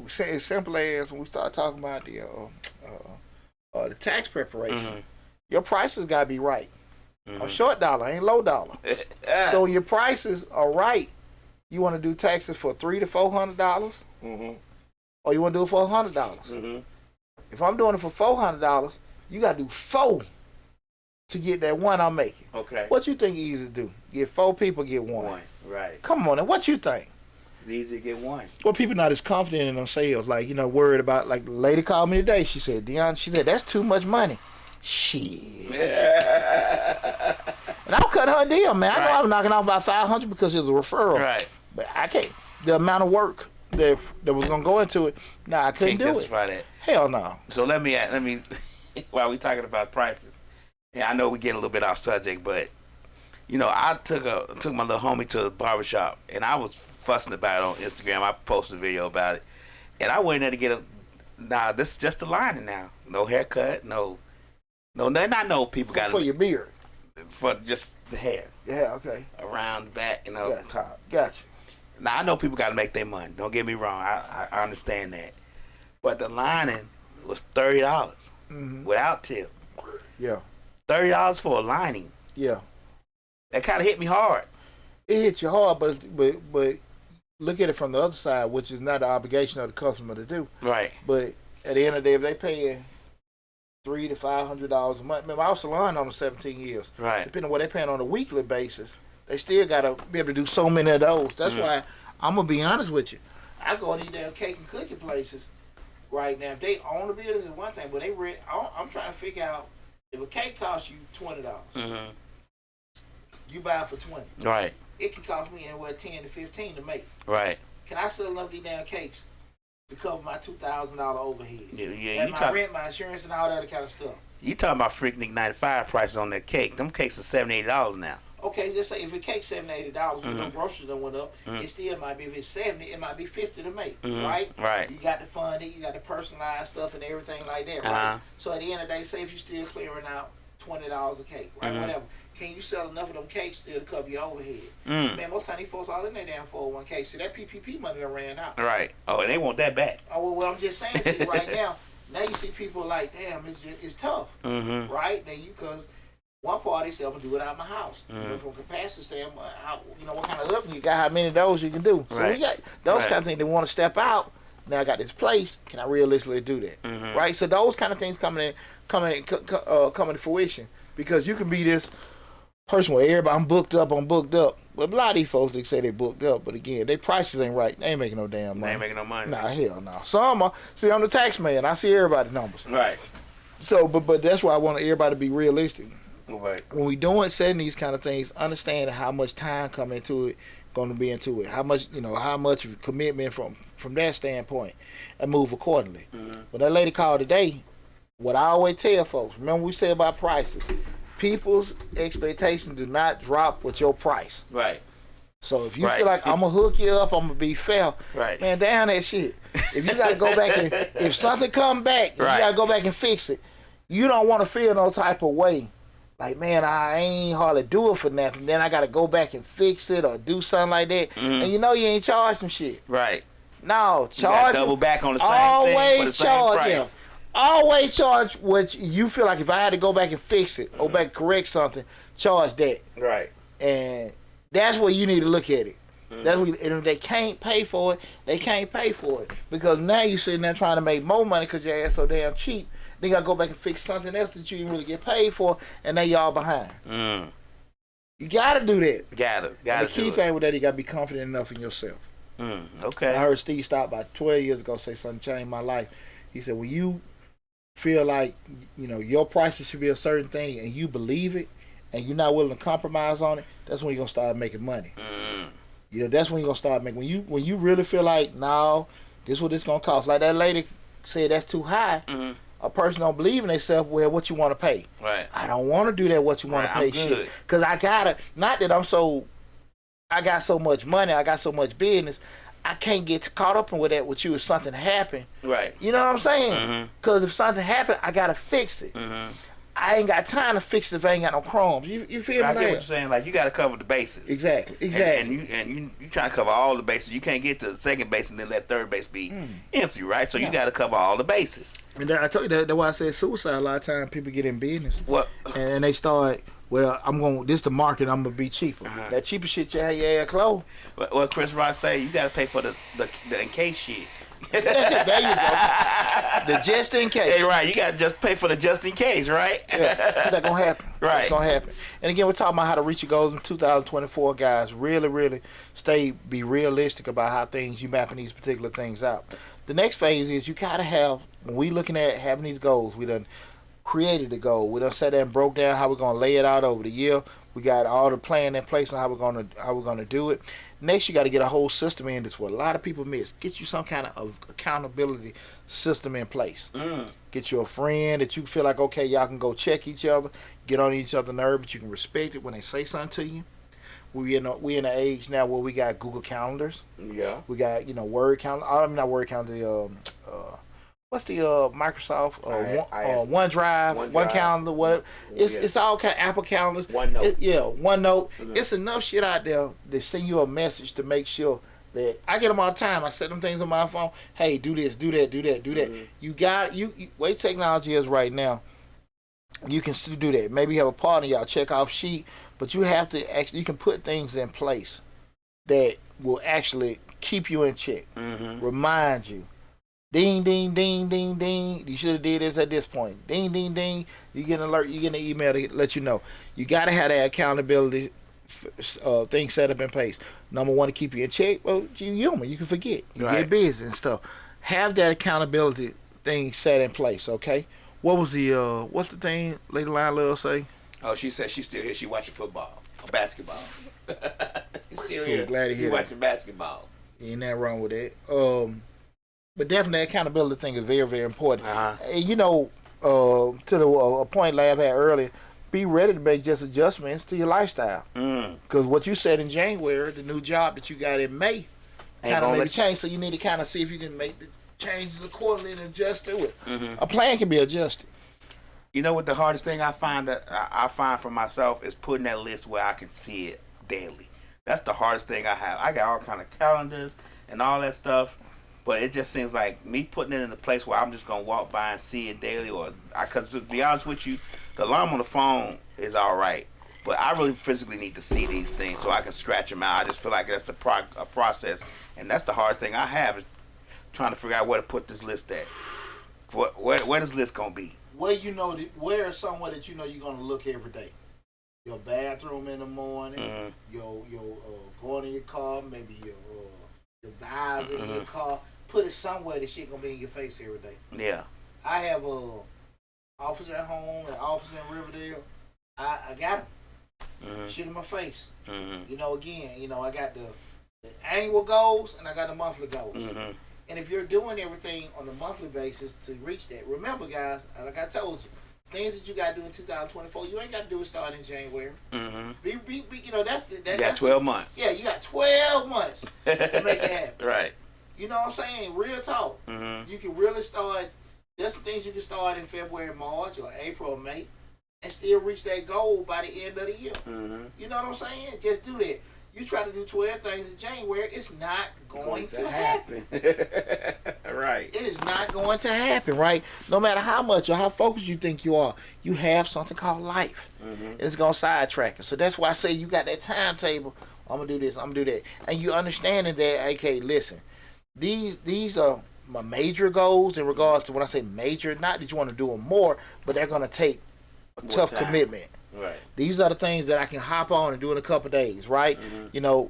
say as simple as when we start talking about the tax preparation, your prices got to be right. A short dollar ain't low dollar. So when your prices are right, you want to do taxes for $300 to $400, or you want to do it for $100. If I'm doing it for $400, you got to do 4 to get that one I'm making. Okay. What you think easy to do? Get 4 people, get one. Right. Come on, and what you think? Easy to get one. Well, people not as confident in themselves, worried about. Like the lady called me today. She said, "Dion," she said, "that's too much money." Shit. And I'm cutting her a deal, man. I know I was knocking off about $500 because it was a referral. Right. But I can't. The amount of work that was gonna go into it, I couldn't do it. Can't justify that. Hell no. So let me while we talking about prices, I know we get a little bit off subject, but I took my little homie to the barbershop, and I was fussing about it on Instagram. I posted a video about it, and I went there to get this is just the lining now. No haircut, no, nothing. I know people got for your beard, for just the hair. Yeah, okay. Around the back, top. Gotcha. Now I know people got to make their money. Don't get me wrong. I understand that, but the lining was $30 without tip. Yeah. $30 for a lining. Yeah. That kind of hit me hard. It hits you hard, but look at it from the other side, which is not the obligation of the customer to do. Right. But at the end of the day, if they paying $300 to $500 a month, remember I was salon on 17 years. Right. Depending on what they paying on a weekly basis, they still gotta be able to do so many of those. That's why I'm gonna be honest with you. I go to these damn cake and cookie places right now. If they own the buildings, is one thing, but I'm trying to figure out if a cake costs you $20. You buy it for $20. Right. It can cost me anywhere $10 to $15 to make. Right. Can I sell enough of these damn cakes to cover my $2,000 overhead? Yeah. And my rent, my insurance, and all that other kind of stuff. You talking about Freaknik 95 prices on that cake? Them cakes are $70, $80 now. Okay, just say if a cake's $70, $80, when the groceries done went up, it still might be, if it's $70, it might be $50 to make, right? Right. You got the funding, you got the personalized stuff and everything like that, right? So at the end of the day, say if you're still clearing out $20 a cake, right? Whatever. Can you sell enough of them cakes still to cover your overhead? Man, most times these folks all in their damn 401k. So that PPP money done ran out. Right. Oh, and they want that back. Oh, well, I'm just saying to you right now, you see people like, damn, it's tough, right? Now because one party said, I'm going to do it out of my house. From a capacity standpoint, what kind of oven you got, how many of those you can do. So we got those kind of things. They want to step out. Now I got this place. Can I realistically do that? Right? So those kind of things coming to fruition. Because you can be this person where everybody, I'm booked up. But a lot of these folks, they say they booked up. But again, their prices ain't right. They ain't making no damn money. They ain't making no money. Nah, hell no. Some are. See, I'm the tax man. I see everybody's numbers. Right. So, but that's why I want everybody to be realistic. Right. When we setting these kind of things, understanding how much time come into it, going to be into it, how much commitment from that standpoint, and move accordingly. When that lady called today, what I always tell folks, remember we said about prices, people's expectations do not drop with your price. Right. So if you Right. feel like I'm gonna hook you up, I'm gonna be fair, Right. man, down that shit. If you gotta go back and if something come back, Right. you gotta go back and fix it. You don't want to feel no type of way. Like, man, I ain't hardly do it for nothing. Then I gotta go back and fix it or do something like that. And you know you ain't charged some shit. Right. No, You gotta charge double them. back on the same thing for the Always same charge price. them. Always charge what you feel like. If I had to go back and fix it or back and correct something, charge that. Right. And that's where you need to look at it. That's what, and if they can't pay for it, they can't pay for it. Because now you sitting there trying to make more money because your ass so damn cheap. Then you gotta go back and fix something else that you didn't really get paid for, and now y'all behind. You gotta do that. Gotta And the key do thing with that, you gotta be confident enough in yourself. Okay. I heard Steve Stop about 12 years ago say something changed my life. He said, when you feel like, you know, your prices should be a certain thing and you believe it and you're not willing to compromise on it, that's when you're gonna start making money. You know, that's when you're gonna start making. When you really feel like, no, this is what it's gonna cost. Like that lady said, that's too high. A person don't believe in themselves. Well, what you want to pay? Right. I don't want to do that. What you want to pay? I'm good. Shit, because I gotta. Not that I got so much money. I got so much business. I can't get caught up in with that with you if something happened. Right. You know what I'm saying? Because if something happened, I gotta fix it. I ain't got time to fix it if I ain't got no crumbs. You feel me? I get what now? you're saying. Like, you got to cover the bases. Exactly. And you trying to cover all the bases. You can't get to the second base and then let third base be empty, right? So you got to cover all the bases. And I told you that's why I said suicide. A lot of times people get in business What? and they start. Well, this the market. I'm gonna be cheaper. That cheaper shit you have your ass close. What Chris Rock say? You got to pay for the in case shit. That's it. There you go. The just in case. Hey, right. You got to just pay for the just in case, right? Yeah, that's gonna happen. Right. It's gonna happen. And again, we're talking about how to reach your goals in 2024, guys. Really be realistic about how you mapping these particular things out. The next phase is you gotta have, when we looking at having these goals, we done created the goal. We done sat there and broke down how we're gonna lay it out over the year. We got all the plan in place on how we're gonna do it. Next, you got to get a whole system in. That's what a lot of people miss. Get you some kind of accountability system in place. Get you a friend that you feel like, okay, y'all can go check each other, get on each other's nerves, but you can respect it when they say something to you. We in an age now where we got Google calendars. Yeah. We got Word calendar. I mean, not Word calendar. What's the Microsoft OneDrive, One Calendar? What? It's all kind of Apple calendars. OneNote. OneNote. It's enough shit out there to send you a message to make sure that I get them all the time. I set them things on my phone. Hey, do this, do that, do that, do that. You got you way technology is right now. You can still do that. Maybe you have a partner, y'all check off sheet, but you have to actually. You can put things in place that will actually keep you in check, remind you. Ding, ding, ding, ding, ding. You should have did this at this point. Ding, ding, ding. You get an alert. You get an email to let you know. You got to have that accountability thing set up in place. Number one, to keep you in check. Well, you're human. You can forget. You get busy and stuff. Have that accountability thing set in place, okay? What was what's the thing Lady Lion Love say? Oh, she said she's still here. She watching football or basketball. She's still here. Glad to hear She's watching basketball. Ain't nothing wrong with that. But definitely, that accountability thing is very, very important. And to the point Lab had earlier, be ready to make just adjustments to your lifestyle. Because what you said in January, the new job that you got in May, kind of maybe change. So you need to kind of see if you can make the changes accordingly and adjust to it. A plan can be adjusted. You know what the hardest thing I find for myself is putting that list where I can see it daily. That's the hardest thing I have. I got all kind of calendars and all that stuff. But it just seems like me putting it in a place where I'm just going to walk by and see it daily. Because to be honest with you, the alarm on the phone is all right. But I really physically need to see these things so I can scratch them out. I just feel like that's a process. And that's the hardest thing I have is trying to figure out where to put this list at. Where this list going to be? Where is somewhere that you know you're going to look every day? Your bathroom in the morning, your going in your car, maybe your visor in your car. Put it somewhere that shit gonna be in your face every day. Yeah. I have a office at home and office in Riverdale. I got them. Shit in my face. Again, I got the annual goals and I got the monthly goals. And if you're doing everything on a monthly basis to reach that, remember, guys, like I told you, things that you got to do in 2024, you ain't got to do it starting in January. You know, you got 12 months. Yeah, you got 12 months to make it happen. Right. You know what I'm saying? Real talk. You can really start. There's some things you can start in February, March, or April, or May, and still reach that goal by the end of the year. You know what I'm saying? Just do that. You try to do 12 things in January, it's not going to happen. Right. It is not going to happen, right? No matter how much or how focused you think you are, you have something called life. And it's going to sidetrack it. So that's why I say you got that timetable. I'm going to do this, I'm going to do that. And you understanding that, okay, listen, these are my major goals in regards to when I say major, not that you want to do them more, but they're going to take a tough commitment. Right. These are the things that I can hop on and do in a couple of days, right? You know,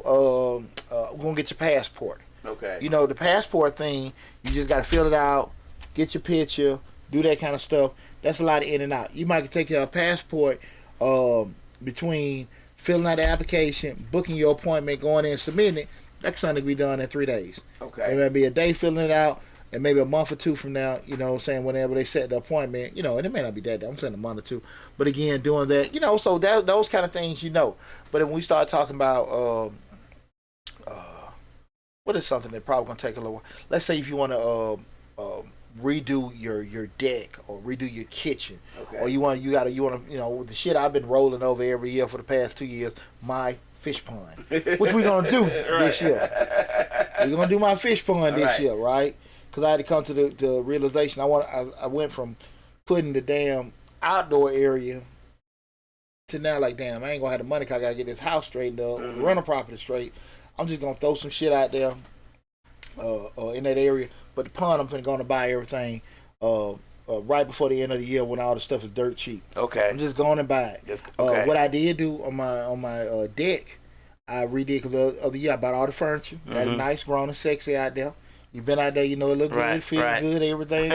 we're going to get your passport. Okay. You know, the passport thing, you just got to fill it out, get your picture, do that kind of stuff. That's a lot of in and out. You might take your passport between filling out the application, booking your appointment, going in and submitting it. That's something to be done in 3 days. Okay. It may be a day filling it out, and maybe a month or two from now, you know what I'm saying, whenever they set the appointment, you know, and it may not be that day, I'm saying a month or two. But again, doing that, you know, so that, those kind of things, you know. But when we start talking about, what is something that probably going to take a little while? Let's say if you want to redo your deck or redo your kitchen, or you want you know, the shit I've been rolling over every year for the past 2 years, my fish pond, which we're gonna do this year. We're gonna do my fish pond this year, right? Because I had to come to the realization I went from putting the damn outdoor area to now like, damn, I ain't gonna have the money because I gotta get this house straightened up, the rental property straight. I'm just gonna throw some shit out there in that area. But the pond, I'm gonna buy everything right before the end of the year when all the stuff is dirt cheap. Okay. I'm just going to buy it. Okay. What I did do on my deck, I redid because the other year I bought all the furniture. Got it nice, grown and sexy out there. You been out there, you know, it look good, it feel good, everything.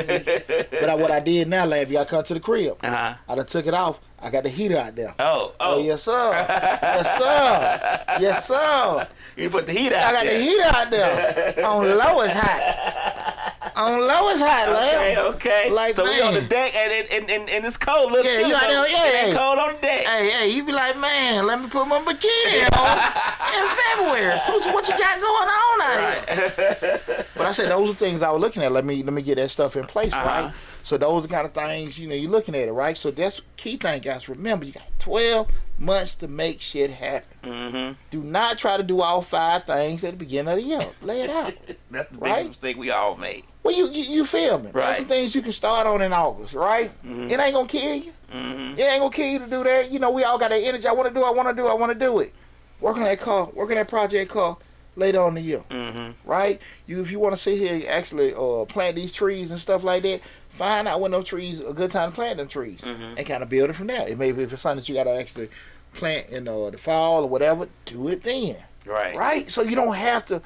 But what I did now, lad, y'all come to the crib. I done took it off. I got the heater out there. Oh, yes, sir. Yes, sir. Yes, sir. You put the heater out there. I got the heater out there. On low is hot. On low is hot, lad. Okay. Like, so man, we on the deck and it's cold. Look, yeah, you out there, it ain't cold on the deck. Hey, you be like, man, let me put my bikini on in February. Poochie, what you got going on out here? But I said those are things I was looking at. Let me get that stuff in place, right? So those are the kind of things, you know, you're looking at it, right? So that's key thing, guys. Remember, you got 12 months to make shit happen. Do not try to do all 5 things at the beginning of the year. Lay it out. That's the biggest mistake we all made. Well, you feel me? There's some things you can start on in August, right? It ain't gonna kill you. It ain't gonna kill you to do that. You know, we all got that energy. I want to do it. Work on that car. Work on that project car later on in the year, right? If you want to sit here and actually plant these trees and stuff like that, find out when those trees a good time to plant them trees and kind of build it from there. It maybe if it's something that you got to actually plant in the fall or whatever, do it then. Right. So you don't have to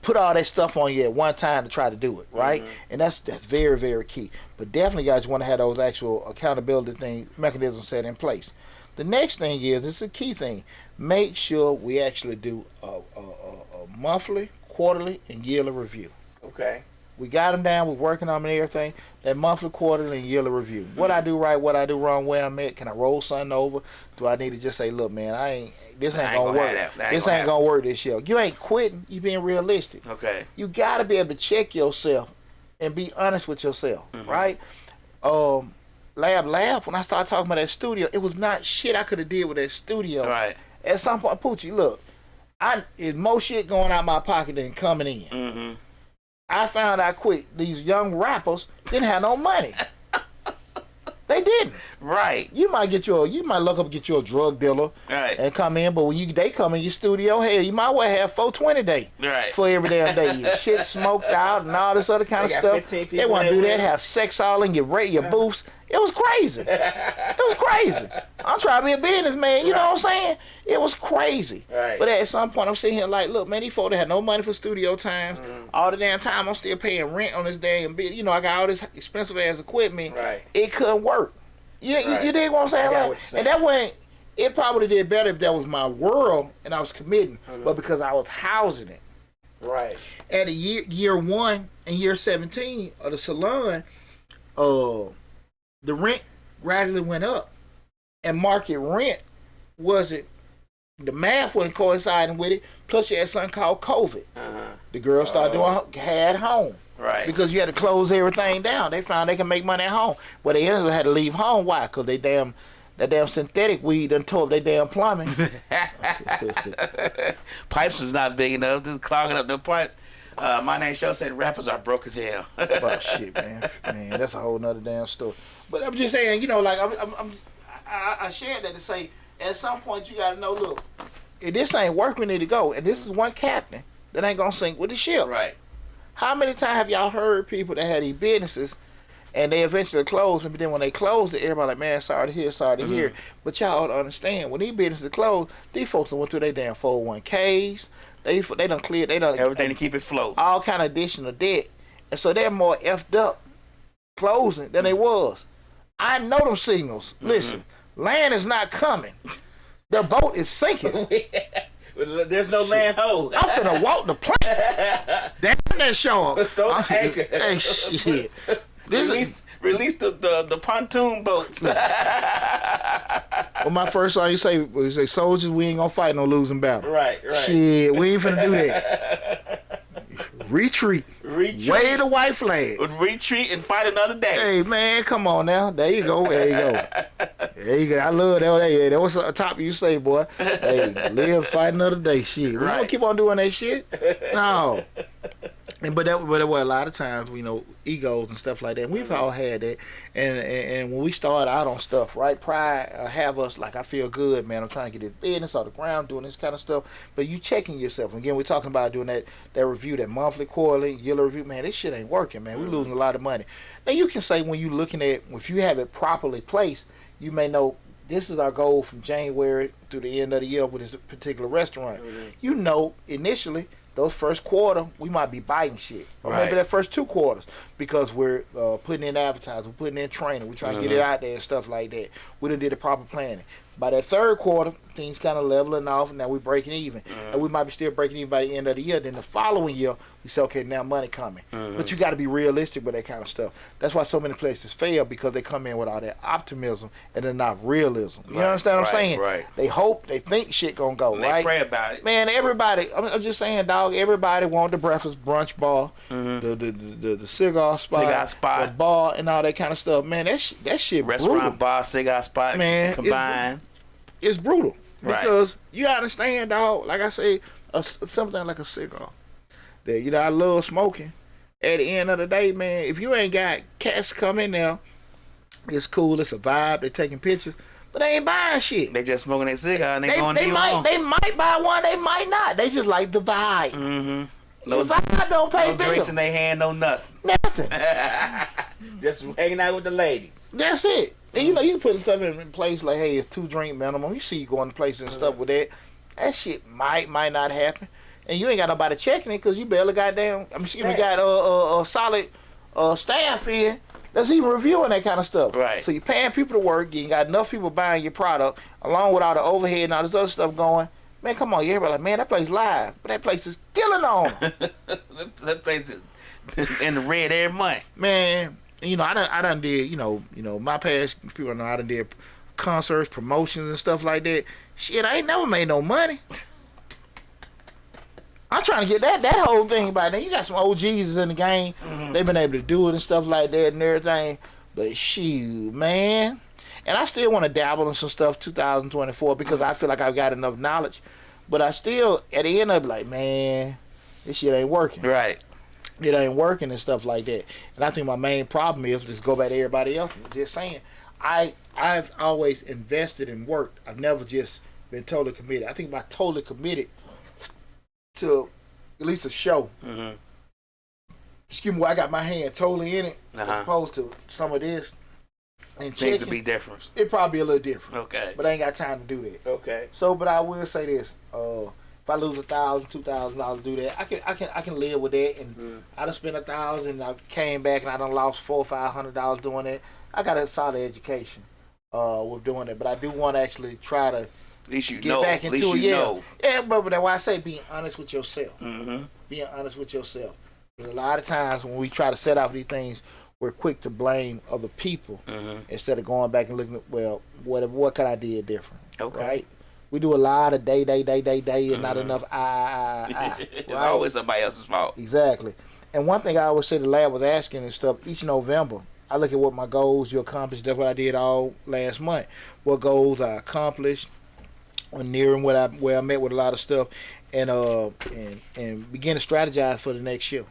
put all that stuff on you at one time to try to do it, right? And that's very, very key. But definitely, guys, you want to have those actual accountability mechanisms set in place. The next thing is, this is a key thing, make sure we actually do a monthly, quarterly, and yearly review. Okay. We got them down, we're working on them and everything. That monthly, quarterly, and yearly review. What I do right, what I do wrong, where I'm at. Can I roll something over? Do I need to just say, look, man, this ain't gonna work. This ain't gonna work this year. You ain't quitting, you being realistic. Okay. You gotta be able to check yourself and be honest with yourself, right? Lab, when I started talking about that studio, it was not shit I could have did with that studio. Right. At some point, Poochie, look, it's more shit going out my pocket than coming in. I found out quick, these young rappers didn't have no money. They didn't. Right. You might look up and get you a drug dealer and come in, but when they come in your studio, hell, you might well have 420 day for every damn day. Shit smoked out and all this other kind of stuff. They want to do that, have sex all in your booths. It was crazy. I'm trying to be a businessman, you know what I'm saying? It was crazy. But at some point, I'm sitting here like, look, man, these folks had no money for studio times. All the damn time, I'm still paying rent on this damn bit. You know, I got all this expensive ass equipment. It couldn't work. You dig what I'm saying? And that went, it probably did better if that was my world and I was committing, but because I was housing it. Right. At a year 1 and year 17 of the salon, the rent gradually went up, and market rent wasn't. The math wasn't coinciding with it. Plus, you had something called COVID. The girls started doing had home. Right. Because you had to close everything down. They found they can make money at home. But they ended up had to leave home. Why? Because that damn synthetic weed done tore up their damn plumbing. Pipes was not big enough. Just clogging up the pipes. My name Show said rappers are broke as hell. Oh, shit, man. Man, that's a whole nother damn story. But I'm just saying, like, I shared that to say, at some point you got to know, look, if this ain't work, we need to go. And this is one captain that ain't going to sink with the ship. Right. How many times have y'all heard people that had these businesses and they eventually closed, and then when they closed it, everybody like, man, sorry to hear, sorry to hear. But y'all ought to understand, when these businesses closed, these folks done went through their damn 401ks. They done cleared, they done everything to keep it float. All kind of additional debt. And so they're more effed up closing than they was. I know them signals. Listen, land is not coming. The boat is sinking. There's no land hold. I'm finna walk the plank. Damn that shark. Throw the anchor. Hey, shit. Release the pontoon boats. Well, my first song you say soldiers, we ain't gonna fight no losing battle. Right. Shit, we ain't finna do that. Retreat. Wave the white flag. Retreat and fight another day. Hey, man, come on now. There you go. There you go. I love that. That was the top you say, boy. Hey, live, fight another day. Shit. We don't keep on doing that shit. No. But there were a lot of times, egos and stuff like that. We've all had that. And when we start out on stuff, right, pride have us like, I feel good, man. I'm trying to get this business off the ground, doing this kind of stuff. But you checking yourself. Again, we're talking about doing that review, that monthly, quarterly, yearly review. Man, this shit ain't working, man. We're losing a lot of money. Now, you can say when you're looking at, if you have it properly placed, you may know this is our goal from January through the end of the year with this particular restaurant. Initially, those first quarter, we might be biting shit. Or maybe that first 2 quarters, because we're putting in advertising, we're putting in training, we're trying to get it out there and stuff like that. We done did the proper planning. By that 3rd quarter, things kind of leveling off, and now we're breaking even. And we might be still breaking even by the end of the year. Then the following year, we say, okay, now money coming. But you got to be realistic with that kind of stuff. That's why so many places fail, because they come in with all that optimism and they're not realism. You understand what I'm saying? Right. They hope, they think shit gonna go, and right? They pray about it. Man, everybody, I'm just saying, dog, everybody want the breakfast brunch bar, the cigar spot, the bar, and all that kind of stuff. Man, that shit Restaurant, brutal. bar, cigar spot, man, combined. It's brutal. Because you understand, dog, like I say, something like a cigar. That, I love smoking. At the end of the day, man, if you ain't got cats come in there, it's cool, it's a vibe, they taking pictures, but they ain't buying shit. They just smoking their cigar and they going to home. They might buy one, they might not. They just like the vibe. No, the vibe don't pay no drinks in their hand, no nothing. Nothing. Just hanging out with the ladies. That's it. And you can put stuff in place like, hey, it's 2 drink minimum. You see you going to places and stuff with that. That shit might not happen. And you ain't got nobody checking it because you barely got a solid staff in that's even reviewing that kind of stuff. Right. So you're paying people to work. You ain't got enough people buying your product, along with all the overhead and all this other stuff going. Man, come on. Everybody like, man, that place live. But that place is killing on them. That place is in the red every month. Man. I done did, my past people know I done did concerts, promotions and stuff like that. Shit, I ain't never made no money. I'm trying to get that whole thing by then. You got some OGs in the game. They've been able to do it and stuff like that and everything. But shoot, man. And I still want to dabble in some stuff 2024 because I feel like I've got enough knowledge. But I still, at the end, I'll be like, man, this shit ain't working. Right. It ain't working and stuff like that. And I think my main problem is, just go back to everybody else, just saying, I've always invested and worked. I've never just been totally committed. I think if I totally committed to at least a show, excuse me, where I got my hand totally in it, as opposed to some of this, and things would be different. It'd probably be a little different. Okay. But I ain't got time to do that. Okay. So, but I will say this, if I lose $1,000, $2,000 to do that, I can live with that. And I done spent $1,000, and I came back and I done lost $400 or $500 doing that. I got a solid education with doing it, but I do want to actually try to At least you get know. back At into least it. you Yeah, know. yeah. But that's why I say being honest with yourself. Mm-hmm. Being honest with yourself. Because a lot of times when we try to set out these things, we're quick to blame other people instead of going back and looking at, well, what could I do different? Okay. Right? We do a lot of day, and not enough I. It's right? always somebody else's fault. Exactly. And one thing I always say the lab was asking and stuff, each November, I look at what my goals you accomplished. That's what I did all last month. What goals I accomplished, or nearing where I met with a lot of stuff, and begin to strategize for the next year.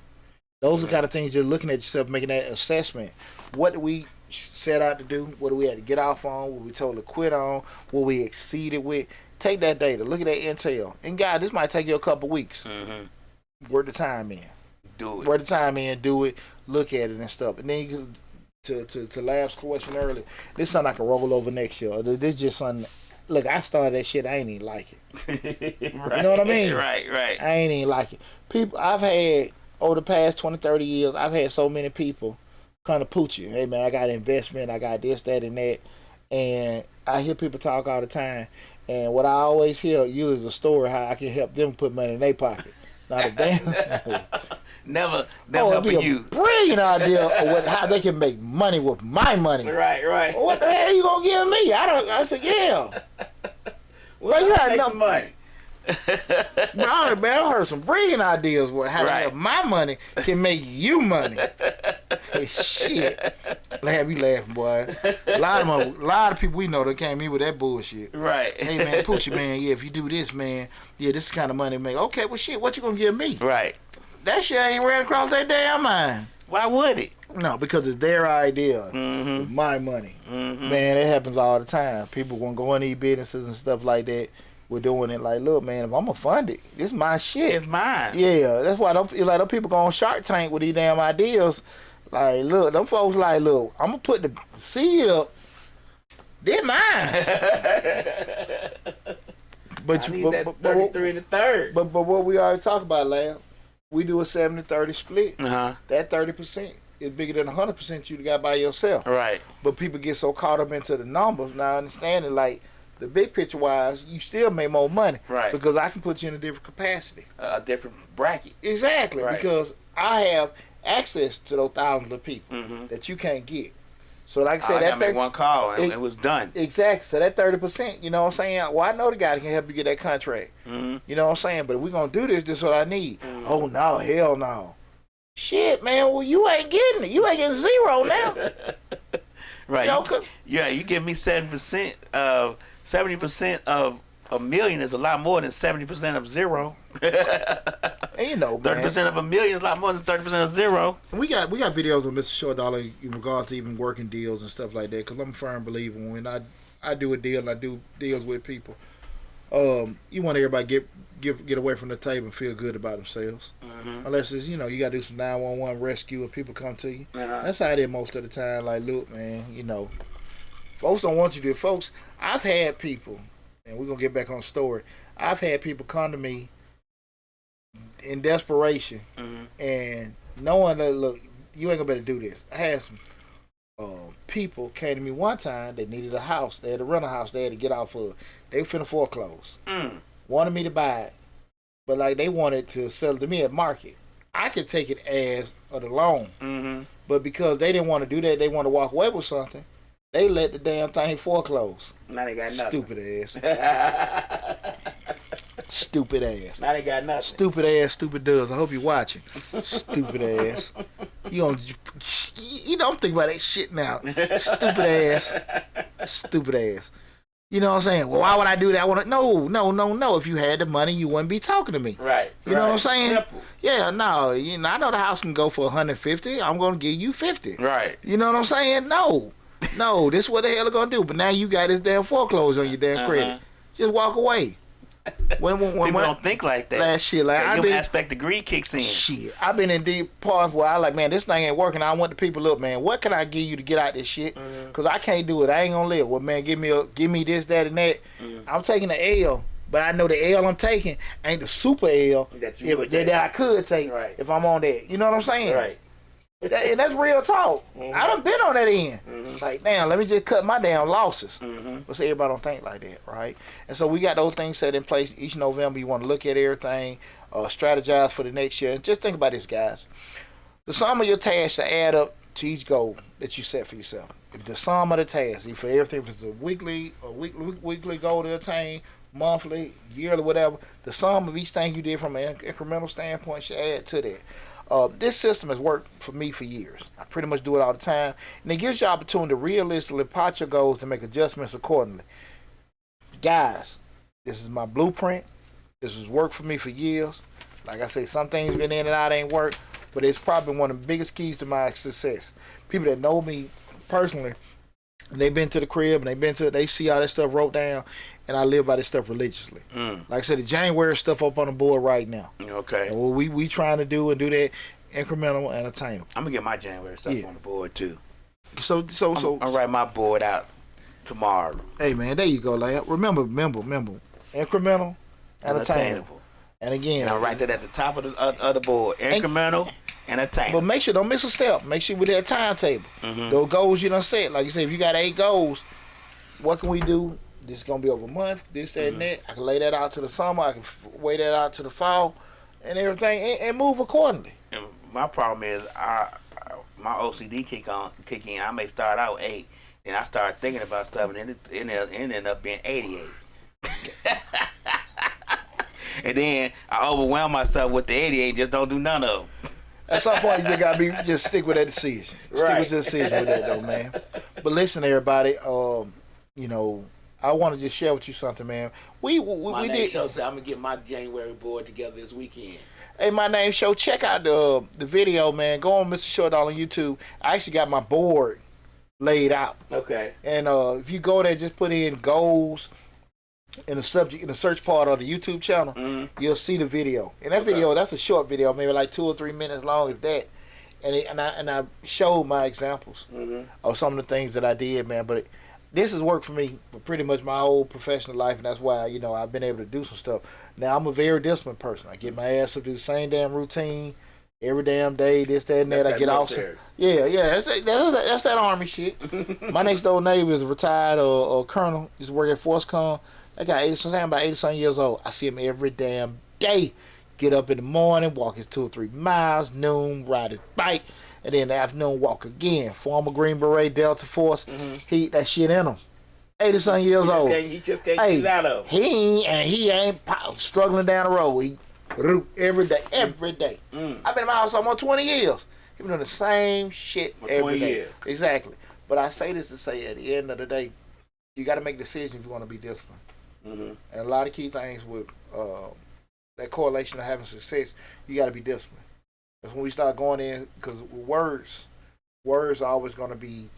Those are the kind of things you're looking at yourself, making that assessment. What do we set out to do? What do we have to get off on? What we told to quit on? What we exceeded with? Take that data. Look at that intel. And God, this might take you a couple weeks. Work the time in. Do it. Work the time in. Do it. Look at it and stuff. And then you can, to Lab's question earlier, this is something I can roll over next year. This is just something. Look, I started that shit. I ain't even like it. Right. You know what I mean? Right. I ain't even like it. People, I've had over the past 20, 30 years, I've had so many people kind of pooch you. Hey man, I got investment. I got this, that, and that. And I hear people talk all the time. And what I always hear you is a story how I can help them put money in their pocket. Not a damn. Never it'd be helping a you. brilliant idea of how they can make money with my money. Right. What the hell you gonna give me? I said, yeah. Well, you had some money. Man, I heard some brilliant ideas with how to have my money can make you money. Shit. You laughing, boy. A lot of people we know that came in with that bullshit. Right. Hey man, Poochie man, yeah, if you do this, man, yeah, this is the kind of money to make. Okay, well shit, what you gonna give me? Right. That shit ain't ran across their damn mind. Why would it? No, because it's their idea. It's my money. Man, it happens all the time. People gonna go in these businesses and stuff like that. We're doing it like, look, man, if I'm gonna fund it, this is my shit. It's mine. Yeah, that's why them people go on Shark Tank with these damn ideas. Like, look, them folks like, look, I'm gonna put the seed up. They're mine. But I need that 33 and a third. But what we already talked about, Lab, we do a 70-30 split. That 30% is bigger than 100% you got by yourself. Right. But people get so caught up into the numbers. Now, understanding, like, the big picture wise, you still make more money. Right. Because I can put you in a different capacity. A different bracket. Exactly. Right. Because I have access to those thousands of people that you can't get. So like I said, I made one call and it was done. Exactly. So that 30%, you know what I'm saying? Well, I know the guy that can help you get that contract. You know what I'm saying? But if we're going to do this is what I need. Oh, no, hell no. Shit, man, well, you ain't getting it. You ain't getting zero now. Right. You know, you give me 7% of 70% of a million is a lot more than 70% of zero. And you know, 30% of a million is a lot more than 30% of zero. We got videos of Mr. Short Dollar in regards to even working deals and stuff like that. Because I'm a firm believer when I do a deal, I do deals with people. You want everybody get away from the table and feel good about themselves. Unless it's, you got to do some 911 rescue and people come to you. That's how it is most of the time. Like, look, man, folks don't want you to. Folks, I've had people, and we're going to get back on the story. I've had people come to me in desperation and knowing that, look, you ain't going to better do this. I had some people came to me one time. They needed a house. They had to rent a house. They had to get off of. They were finna foreclose. Wanted me to buy it. But, like, they wanted to sell it to me at market. I could take it as the loan. But because they didn't want to do that, they want to walk away with something. They let the damn thing foreclose. Now they got nothing. Stupid ass. Stupid ass. Now they got nothing. Stupid ass, stupid does. I hope you're watching. Stupid ass. You don't think about that shit now. Stupid ass. Stupid ass. You know what I'm saying? Well, why would I do that? I want to. No. If you had the money, you wouldn't be talking to me. Right. You know what I'm saying? Simple. Yeah. No. I know the house can go for 150. I'm gonna give you 50. Right. You know what I'm saying? No. This is what the hell they're gonna do. But now you got this damn foreclosure on your damn credit. Just walk away. When People don't think like that. Last shit, like your aspect degree kicks in. Shit, I've been in deep parts where I like, man, this thing ain't working. I want the people, look, man, what can I give you to get out this shit? Cause I can't do it. I ain't gonna live. Well, man, give me this, that, and that. I'm taking the L, but I know the L I'm taking ain't the super L that I could take if I'm on that. You know what I'm saying? Right. And that's real talk. I done been on that end. Like, damn, let me just cut my damn losses. But see, everybody don't think like that, right? And so we got those things set in place. Each November, you want to look at everything, strategize for the next year. And just think about this, guys. The sum of your tasks to add up to each goal that you set for yourself. If the sum of the tasks, if for everything, if it's a weekly goal to attain, monthly, yearly, whatever, the sum of each thing you did from an incremental standpoint should add to that. This system has worked for me for years. I pretty much do it all the time, and it gives you opportunity to realistically plot your goals and make adjustments accordingly. Guys, this is my blueprint. This has worked for me for years. Like I say, some things been in and out ain't worked, but it's probably one of the biggest keys to my success. People that know me personally, they've been to the crib and they see all that stuff wrote down, and I live by this stuff religiously. Like I said, the January stuff up on the board right now. Okay. And what we trying to do that incremental and attainable. I'm gonna get my January stuff on the board too. So I'll write my board out tomorrow. Hey man, there you go, lad. Remember, incremental and attainable. And again, And I'll write that at the top of the board. Incremental and attainable. But make sure don't miss a step. Make sure with that timetable. Those goals you done set. Like you said, if you got 8 goals, what can we do? This is gonna be over a month. This, that, and that. I can lay that out to the summer. I can weigh that out to the fall, and everything, and move accordingly. And my problem is, my OCD kick in. I may start out 8, then I start thinking about stuff, and then it end up being 88. And then I overwhelm myself with the 88. Just don't do none of them. At some point, you just stick with that decision. Stick with the decision with that, though, man. But listen, everybody. I want to just share with you something, man. We did. Show said I'm gonna get my January board together this weekend. Hey, My Name Show. Check out the video, man. Go on Mr. Short on YouTube. I actually got my board laid out. Okay. And if you go there, just put in goals in the subject in the search part of the YouTube channel. You'll see the video. And that video, that's a short video, maybe like 2 or 3 minutes long, if that. And I showed my examples of some of the things that I did, man. But this has worked for me for pretty much my whole professional life, and that's why I've been able to do some stuff. Now I'm a very disciplined person. I get my ass up, do the same damn routine every damn day. This, that, and that. I get off. Yeah. That's that Army shit. My next door neighbor is a retired colonel. Used to work at Force.com. I got about 80-something years old. I see him every damn day. Get up in the morning, walk his 2 or 3 miles, noon, ride his bike, and then in the afternoon walk again. Former Green Beret, Delta Force. He that shit in him. 80-something years old. He just can't get out of it. He ain't struggling down the road. He every day. I've been in my house almost 20 years. He been doing the same shit every day. Years. Exactly. But I say this to say, at the end of the day, you got to make decisions if you want to be disciplined. And a lot of key things with that correlation of having success, you got to be disciplined. That's when we start going in, because words are always going to be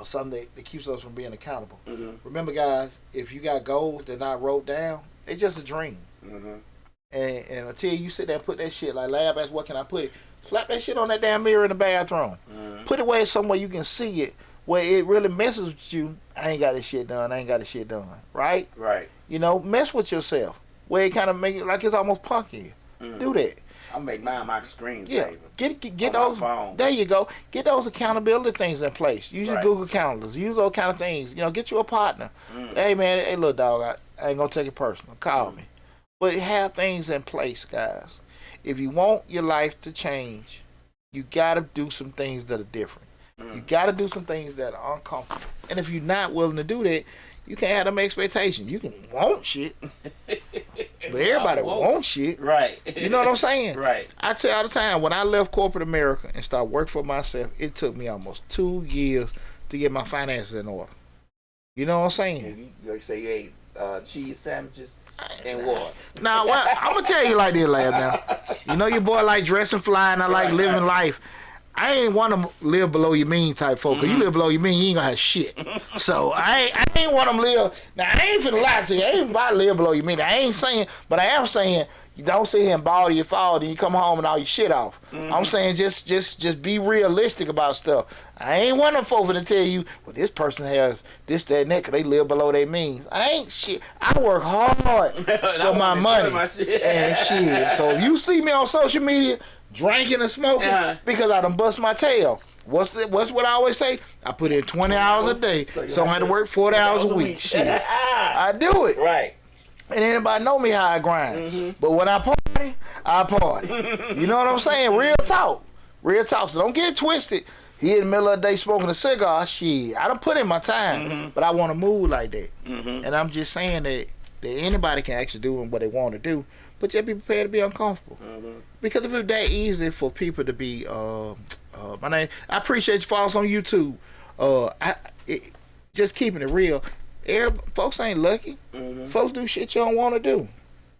something that keeps us from being accountable. Remember, guys, if you got goals that not wrote down, it's just a dream. And until you sit there and put that shit, like Lab asked, what can I put it? Slap that shit on that damn mirror in the bathroom. Put it where somewhere you can see it, where it really messes with you. I ain't got this shit done. Right? Right. Mess with yourself. Where it kind of make it like it's almost punky. Do that. I'll make mine my screensaver. Yeah. Get those. There you go. Get those accountability things in place. Use your Google calendars. Use those kind of things. Get you a partner. Hey man, hey little dog, I ain't gonna take it personal. Call me. But have things in place, guys. If you want your life to change, you gotta do some things that are different. You gotta do some things that are uncomfortable. And if you're not willing to do that, you can't have them expectations. You can want shit, but everybody wants shit. Right. You know what I'm saying? Right. I tell you all the time, when I left corporate America and started working for myself, it took me almost 2 years to get my finances in order. You know what I'm saying? You say you ate cheese sandwiches and water. Now, I'm going to tell you like this, Lab, now. Your boy like dressing fly and I like living life. I ain't want to live below your mean type folk. Cause you live below your mean, you ain't gonna have shit. So I ain't want them live. Now I ain't finna lie to you. I ain't about to live below your mean. I ain't saying, but I am saying you don't sit here and ball your fall, then you come home and all your shit off. I'm saying just be realistic about stuff. I ain't one of them folks to tell you, well, this person has this, that, and that, cause they live below their means. I ain't shit. I work hard for my money and shit. So if you see me on social media drinking and smoking because I done bust my tail. What's what I always say? I put in 20 hours a day, so I had to work 40 hours a week. Shit. I do it. Right. And anybody know me how I grind. But when I party, I party. You know what I'm saying? Real talk. Real talk. So don't get it twisted. He in the middle of the day smoking a cigar. Shit, I done put in my time, but I want to move like that. And I'm just saying that anybody can actually do what they want to do, but just be prepared to be uncomfortable. Because if it's that easy for people to be, my name, I appreciate you follow us on YouTube. Just keeping it real. Folks ain't lucky. Folks do shit you don't want to do,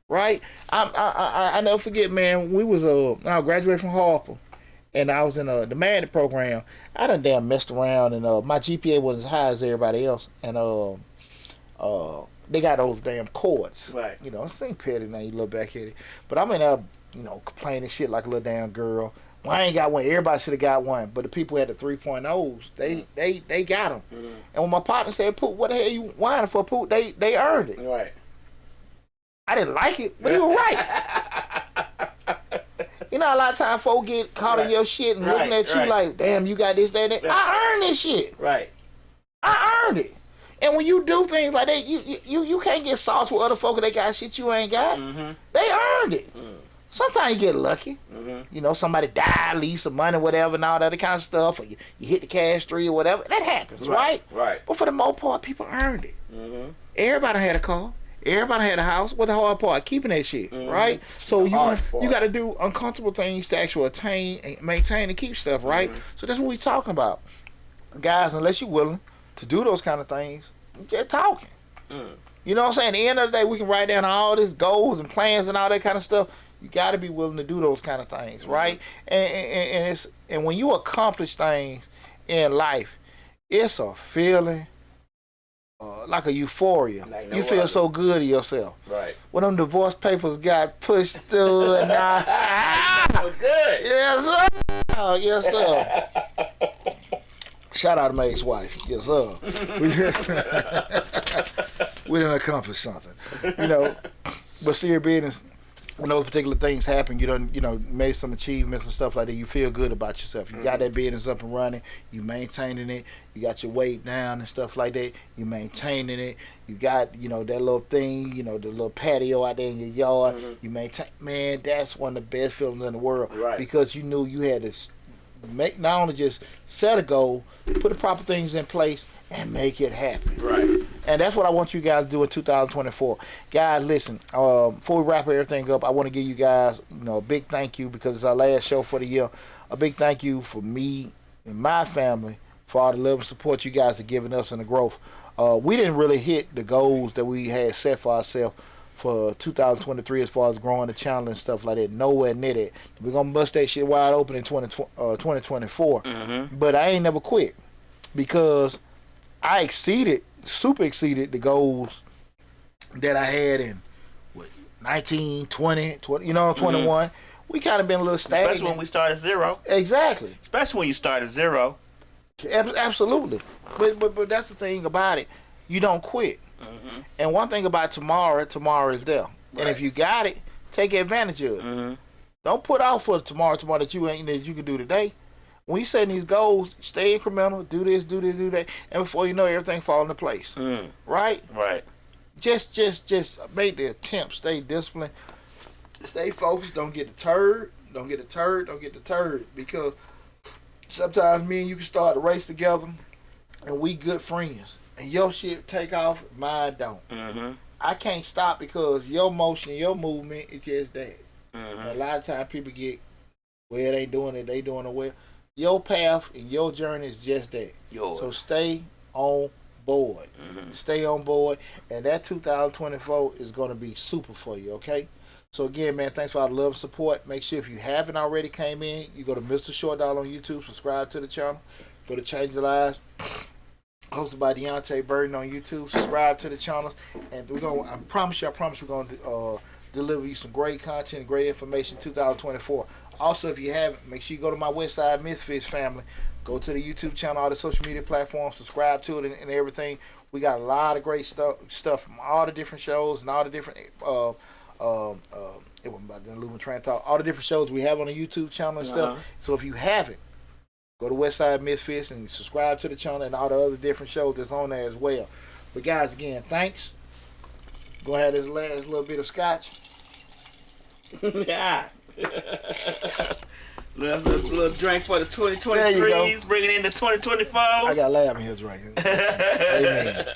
right? I never forget, man. We was I graduated from Harper. And I was in the Madden program. I done damn messed around, and my GPA wasn't as high as everybody else. And they got those damn courts. Right. You know, it ain't petty now. You look back at it, but I'm in there, complaining shit like a little damn girl. Well, I ain't got one. Everybody should have got one, but the people who had the 3.0s, they got them. And when my partner said, "Poot, what the hell you whining for, Poot?" They earned it. Right. I didn't like it, but he was right. You know, a lot of times folks get caught in your shit and looking at you like, damn, you got this, that, that. I earned this shit. Right. I earned it. And when you do things like that, you can't get salty with other folks that got shit you ain't got. They earned it. Sometimes you get lucky. You know, somebody die, leave some money, whatever, and all that other kind of stuff, or you hit the cash tree or whatever. That happens, right? Right. But for the most part, people earned it. Everybody had a car. Everybody had a house. What the hard part? Keeping that shit, right? So you got to do uncomfortable things to actually attain and maintain and keep stuff, right? So that's what we talking about, guys. Unless you're willing to do those kind of things, just talking. You know what I'm saying? At the end of the day, we can write down all these goals and plans and all that kind of stuff. You got to be willing to do those kind of things, right? And when you accomplish things in life, it's a feeling. Like a euphoria. Like you feel so good of yourself. Right. When them divorce papers got pushed through and so good. Yes, sir. Yes, sir. Shout out to my ex-wife. Yes, sir. We done accomplished something. But serious business, when those particular things happen, you done, made some achievements and stuff like that, you feel good about yourself. You got that business up and running, you maintaining it, you got your weight down and stuff like that, you maintaining it, you got, that little thing, the little patio out there in your yard, you maintain, man, that's one of the best feelings in the world. Right. Because you knew you had to make, not only just set a goal, put the proper things in place and make it happen. Right. And that's what I want you guys to do in 2024. Guys, listen, before we wrap everything up, I want to give you guys, a big thank you because it's our last show for the year. A big thank you for me and my family for all the love and support you guys are giving us in the growth. We didn't really hit the goals that we had set for ourselves for 2023 as far as growing the channel and stuff like that. Nowhere near that. We're going to bust that shit wide open in 2024. But I ain't never quit because I super exceeded the goals that I had in 19, 20, 21. We kind of been a little stagnant. Especially when we start at zero. Exactly. Especially when you start at zero. Absolutely. But that's the thing about it. You don't quit. And one thing about tomorrow is there. Right. And if you got it, take advantage of it. Don't put out for tomorrow that you can do today. When you set these goals, stay incremental, do this, do that, and before you know it, everything fall into place. Right? Right. Just make the attempt, stay disciplined, stay focused, don't get deterred, because sometimes me and you can start a race together and we good friends. And your shit take off, mine don't. I can't stop because your motion, your movement is just that. A lot of times people get, well, they doing it well. Your path and your journey is just that. So stay on board. Stay on board. And that 2024 is going to be super for you, okay? So again, man, thanks for all the love and support. Make sure if you haven't already came in, you go to Mr. Short Dollar on YouTube, subscribe to the channel. Go to Change Your Lives. Hosted by Deontay Burden on YouTube. Subscribe to the channels. And I promise you, we're going to deliver you some great content and great information in 2024. Also, if you haven't, make sure you go to my Westside Misfits family. Go to the YouTube channel, all the social media platforms, subscribe to it and everything. We got a lot of great stuff from all the different shows and all the different It wasn't about the Lumen Train Talk. All the different shows we have on the YouTube channel and stuff. Uh-huh. So if you haven't, go to Westside Misfits and subscribe to the channel and all the other different shows that's on there as well. But guys, again, thanks. Go ahead, this last little bit of scotch. Yeah. Let's a little drink for the There you go. 2023s, bringing in the 2024s. I got lab in here drinking. Amen.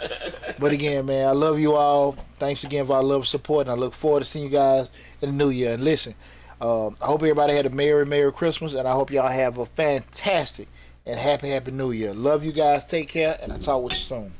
But again, man, I love you all. Thanks again for our love and support, and I look forward to seeing you guys in the new year. And listen, I hope everybody had a Merry Christmas, and I hope y'all have a fantastic and happy New Year. Love you guys. Take care, and I'll talk with you soon.